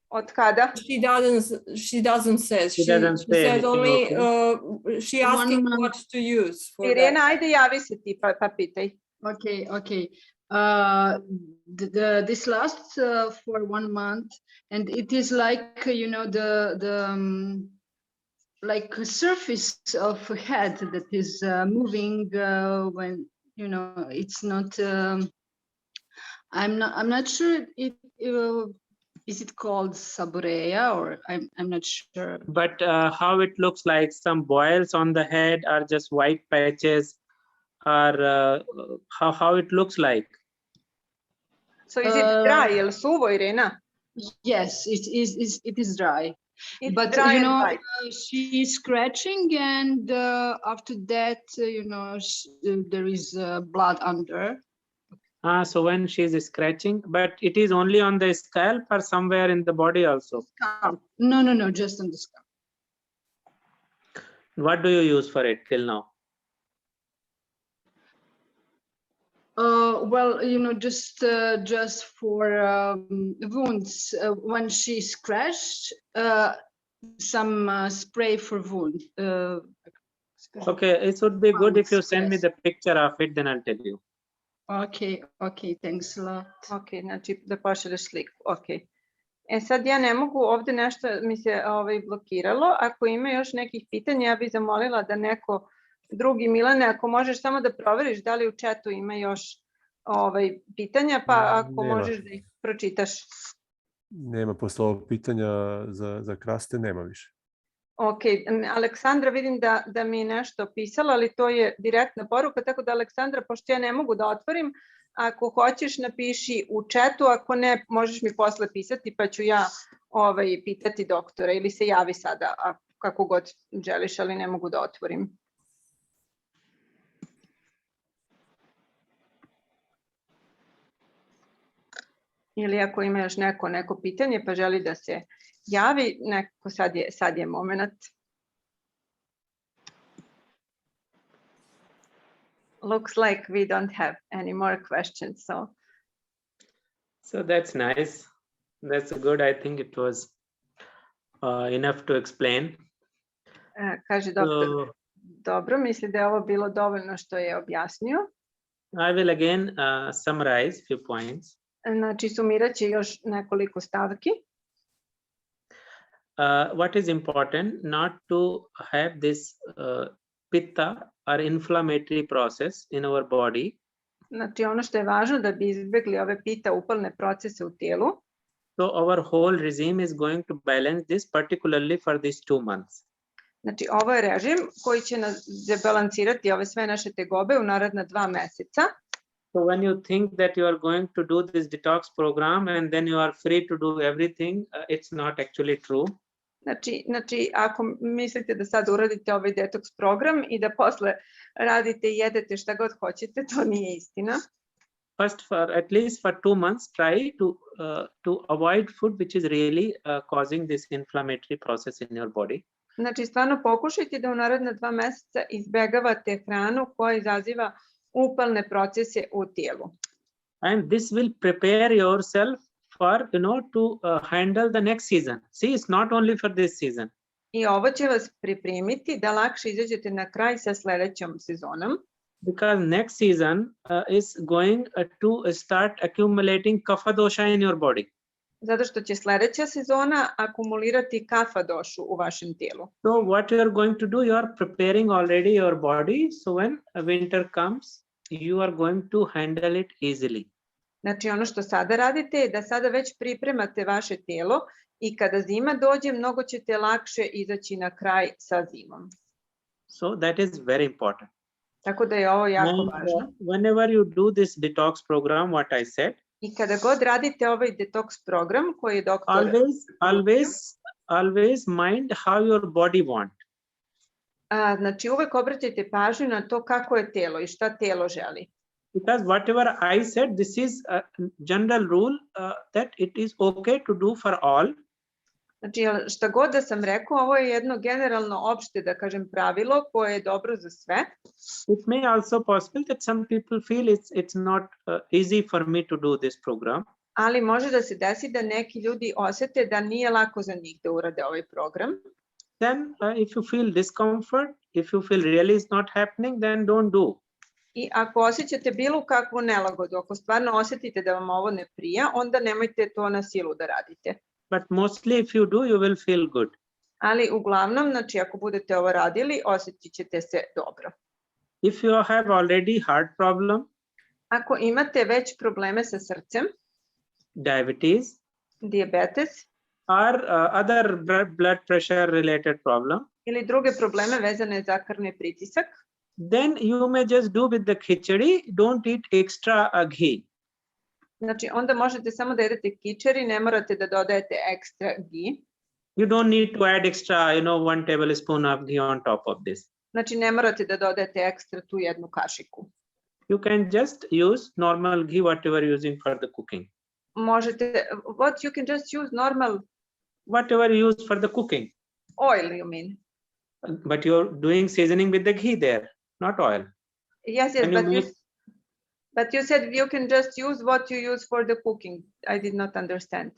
Od kada? She doesn't say. She doesn't say said anything, only she asking month. what to use for Irena, that. ajde javi se ti pa pitaj. Okay. This lasts for 1 month, and it is like the like a surface of a head that is moving when it's not. I'm not sure it is it called saborea, or I'm not sure. But how it looks like, some boils on the head are just white patches, or how it looks like? So is it dry? Jel suvo, Irena? Yes, it is dry. It's But dry and white. she is scratching, and after that, there is blood under. So when she is scratching, but it is only on the scalp or somewhere in the body also? Scalp. No, just on the scalp. What do you use for it till now? Well, just for wounds, when she scratched, some spray for wound. Okay, it would be good if you send me Yes. the picture of it, then I'll tell you. Okay, thanks a lot. Ok, znači da pošalješ sliku. Ok. Sad ja ne mogu, ovde nešto mi se blokiralo. Ako ima još nekih pitanja, ja bih zamolila da neko drugi, Milane, ako možeš samo da proveriš da li u chatu ima još pitanja, pa ako Nema. možeš da ih pročitaš. Nema posle ovog pitanja za kraste, nema više. Ok, Aleksandra, vidim da mi je nešto pisala, ali to je direktna poruka, tako da Aleksandra, pošto ja ne mogu da otvorim, ako hoćeš napiši u chatu, ako ne, možeš mi posle pisati pa ću ja pitati doktora ili se javi sada, kako god želiš, ali ne mogu da otvorim. Ili ako ima još neko pitanje pa želi da se javi, neko sad je moment. Looks like we don't have any more questions, So that's nice. That's good. I think it was enough to explain. Kaže doktor, dobro, misli da je ovo bilo dovoljno što je objasnio. I will again summarize few points. Znači, sumirat će još nekoliko stavki. What is important, not to have this pitta or inflammatory process in our body. Znači, ono što je važno da bi izbjegli ove pita upalne procese u tijelu. So our whole regime is going to balance this, particularly for these 2 months. Znači, ovo je režim koji će balansirati ove sve naše tegobe u naredna 2 meseca. So when you think that you are going to do this detox program and then you are free to do everything, it's not actually true. Znači, ako mislite da sad uradite ovaj detox program i da posle radite i jedete šta god hoćete, to nije istina. First, at least for 2 months, try to avoid food which is really causing this inflammatory process in your body. Znači, stvarno pokušajte da u naredna 2 meseca izbegavate hranu koja izaziva upalne procese u tijelu. And this will prepare yourself for, to handle the next season. See, it's not only for this season. I ovo će vas pripremiti da lakše izađete na kraj sa sledećom sezonom. Because next season is going to start accumulating kapha dosha in your body. Zato što će sledeća sezona akumulirati kafa došu u vašem tijelu. So what you are going to do, you are preparing already your body. So when winter comes, you are going to handle it easily. Znači, ono što sada radite je da sada već pripremate vaše tijelo i kada zima dođe, mnogo ćete lakše izaći na kraj sa zimom. So that is very important. Tako da je ovo jako važno. Whenever you do this detox program, what I said, I kada god radite ovaj detox program koji je doktor... Always mind how your body want. Znači, uvek obraćajte pažnju na to kako je telo i šta telo želi. Because whatever I said, this is a general rule that it is okay to do for all. Znači, šta god da sam rekao, ovo je jedno generalno opšte, da kažem, pravilo koje je dobro za sve. It may also possible that some people feel it's not easy for me to do this program. Ali može da se desi da neki ljudi osete da nije lako za njih da urade ovaj program. Then if you feel discomfort, if you feel really it's not happening, then don't do. I ako osjećate bilo kakvu nelagodu, ako stvarno osjetite da vam ovo ne prija, onda nemojte to na silu da radite. But mostly if you do, you will feel good. Ali uglavnom, znači ako budete ovo radili, osjetit ćete se dobro. If you have already heart problem, Ako imate već probleme sa srcem, diabetes, dijabetes or other blood pressure related problem, ili druge probleme vezane za krvni pritisak, then you may just do with the khichdi, don't eat extra ghee. znači onda možete samo da jedete kičeri, ne morate da dodajete ekstra ghee. You don't need to add extra, 1 tablespoon of ghee on top of this. Znači ne morate da dodajete ekstra tu jednu kašiku. You can just use normal ghee, whatever you're using for the cooking. Možete, you can just use normal Whatever you use for the cooking. oil, you mean? But you're doing seasoning with the ghee there, not oil. Yes, Can you but you said you can just use what you use for the cooking. I did not understand.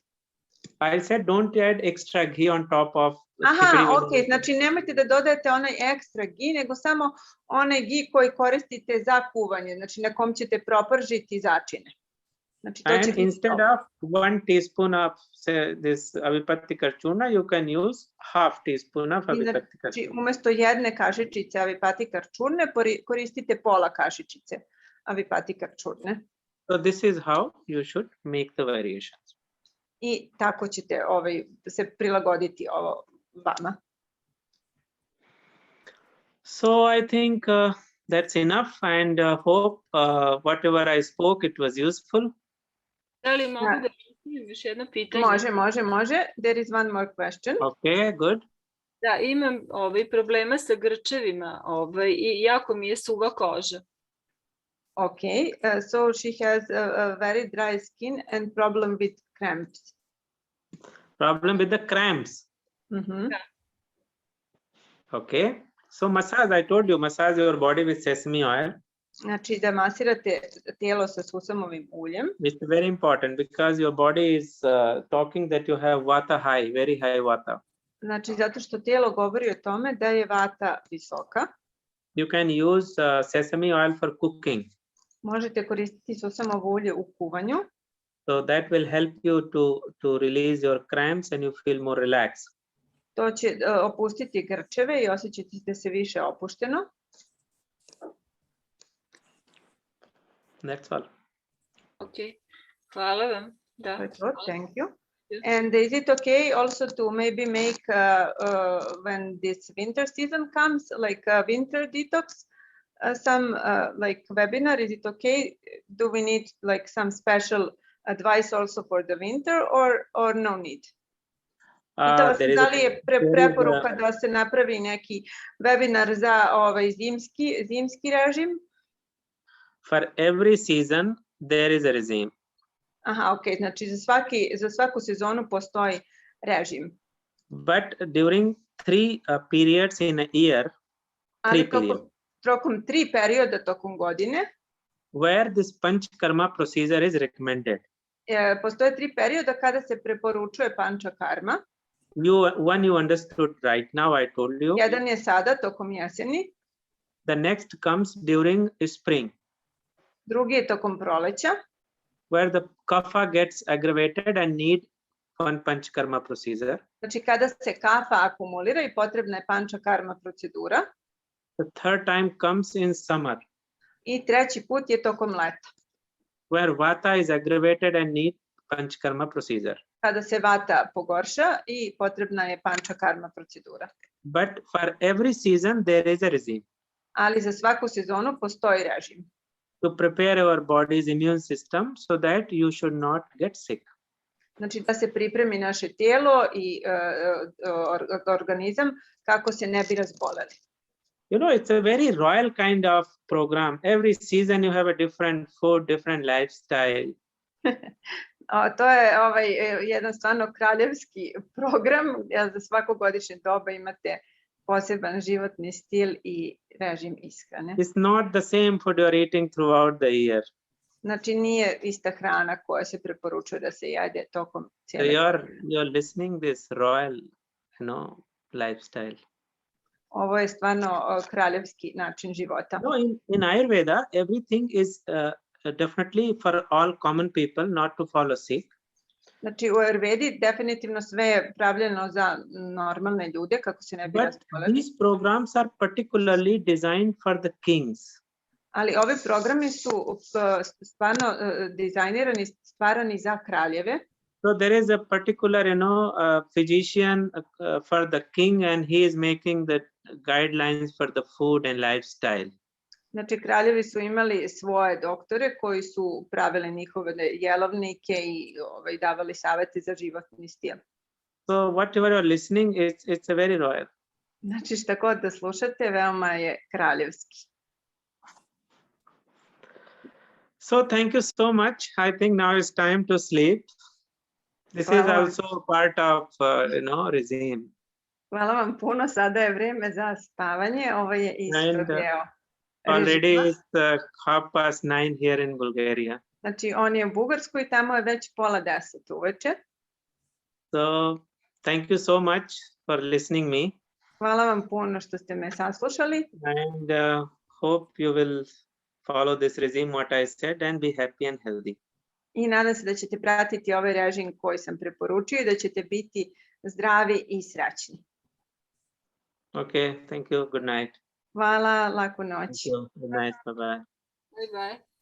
I said don't add extra ghee on top of Aha, khichdi with ok, znači nemojte da dodajete onaj ekstra ghee, nego samo onaj ghee koji koristite za kuvanje, znači na kom ćete propržiti začine. Znači, to će And biti instead dobro. of 1 teaspoon of say this avipattikar churna, you can use half teaspoon of avipattikar Znači, churna. umesto jedne kašičice avipatikar čurne, koristite pola kašičice avipatikar čurne. So this is how you should make the variations. I tako ćete se prilagoditi ovo vama. So I think that's enough, and hope whatever I spoke, it was useful. Da li mogu Da. da postavim još jedno pitanje? Može. There is one more question. Okay, good. Da, imam problema sa grčevima i jako mi je suva koža. Okay, so she has a very dry skin and problem with cramps. Problem with the cramps. Mhm. Okay. So massage, I told you, massage your body with sesame oil. Znači da masirate tijelo sa susamovim uljem. It's very important because your body is talking that you have vata high, very high vata. Znači zato što tijelo govori o tome da je vata visoka. You can use sesame oil for cooking. Možete koristiti susamovo ulje u kuvanju. So that will help you to release your cramps and you feel more relaxed. To će opustiti grčeve i osjećate se više opušteno. That's all. Ok, hvala vam. Da. That's good, thank you. Yes. And is it okay also to maybe make when this winter season comes, like a winter detox, some like webinar? Is it okay? Do we need like some special advice also for the winter, or no need? There is Da li je preporuka da se napravi neki webinar za zimski režim? for every season there is a regime. Aha, ok, znači za svaku sezonu postoji režim. But during 3 periods in a year, Ali periods, tokom 3 perioda tokom godine, where this panchakarma procedure is recommended. Postoje 3 perioda kada se preporučuje panča karma. One you understood right now, I told you. Jedan je sada tokom jeseni, The next comes during spring, drugi je tokom proleća, where the kapha gets aggravated and need one panchakarma procedure. znači kada se kafa akumulira i potrebna je panča karma procedura. The third time comes in summer, I treći put je tokom leta, where vata is aggravated and need panchakarma procedure. kada se vata pogorša i potrebna je panča karma procedura. But for every season there is a regime Ali za svaku sezonu postoji režim. to prepare our body's immune system so that you should not get sick. Znači da se pripremi naše tijelo i organizam kako se ne bi razboleli. You know, it's a very royal kind of program. Every season you have a different food, different lifestyle. To je jedan stvarno kraljevski program, jer za svako godišnje doba imate poseban životni stil i režim ishrane. It's not the same food you are eating throughout the year. Znači nije ista hrana koja se preporučuje da se jede tokom So cijele godine. you're listening this royal, lifestyle. Ovo je stvarno kraljevski način života. No, in Ayurveda, everything is definitely for all common people, not to follow sick. Znači u Ayurvedi definitivno sve je pravljeno za normalne ljude kako se ne bi But rasboleli. these programs are particularly designed for the kings. Ali ovi programi su stvarno dizajnirani, stvarani za kraljeve. So there is a particular, physician for the king, and he is making the guidelines for the food and lifestyle. Znači kraljevi su imali svoje doktore koji su pravili njihove jelovnike i davali savete za životni stil. So whatever you're listening, it's a very royal. Znači šta god da slušate, veoma je kraljevski. So thank you so much. I think now it's time to sleep. This is Hvala. also part of, regime. Hvala vam puno, sada je vreme za spavanje. Ovo je isto And, deo Already režima. it's 9:30 here in Bulgaria. Znači on je u Bugarskoj i tamo je već 9:30 uveče. So thank you so much for listening me, Hvala vam puno što ste me saslušali and hope you will follow this regime what I said and be happy and healthy. i nadam se da ćete pratiti ovaj režim koji sam preporučio i da ćete biti zdravi i srećni. Okay, thank you. Good night. Hvala, laku noć. Thank you. Good night. Bye bye. Bye bye.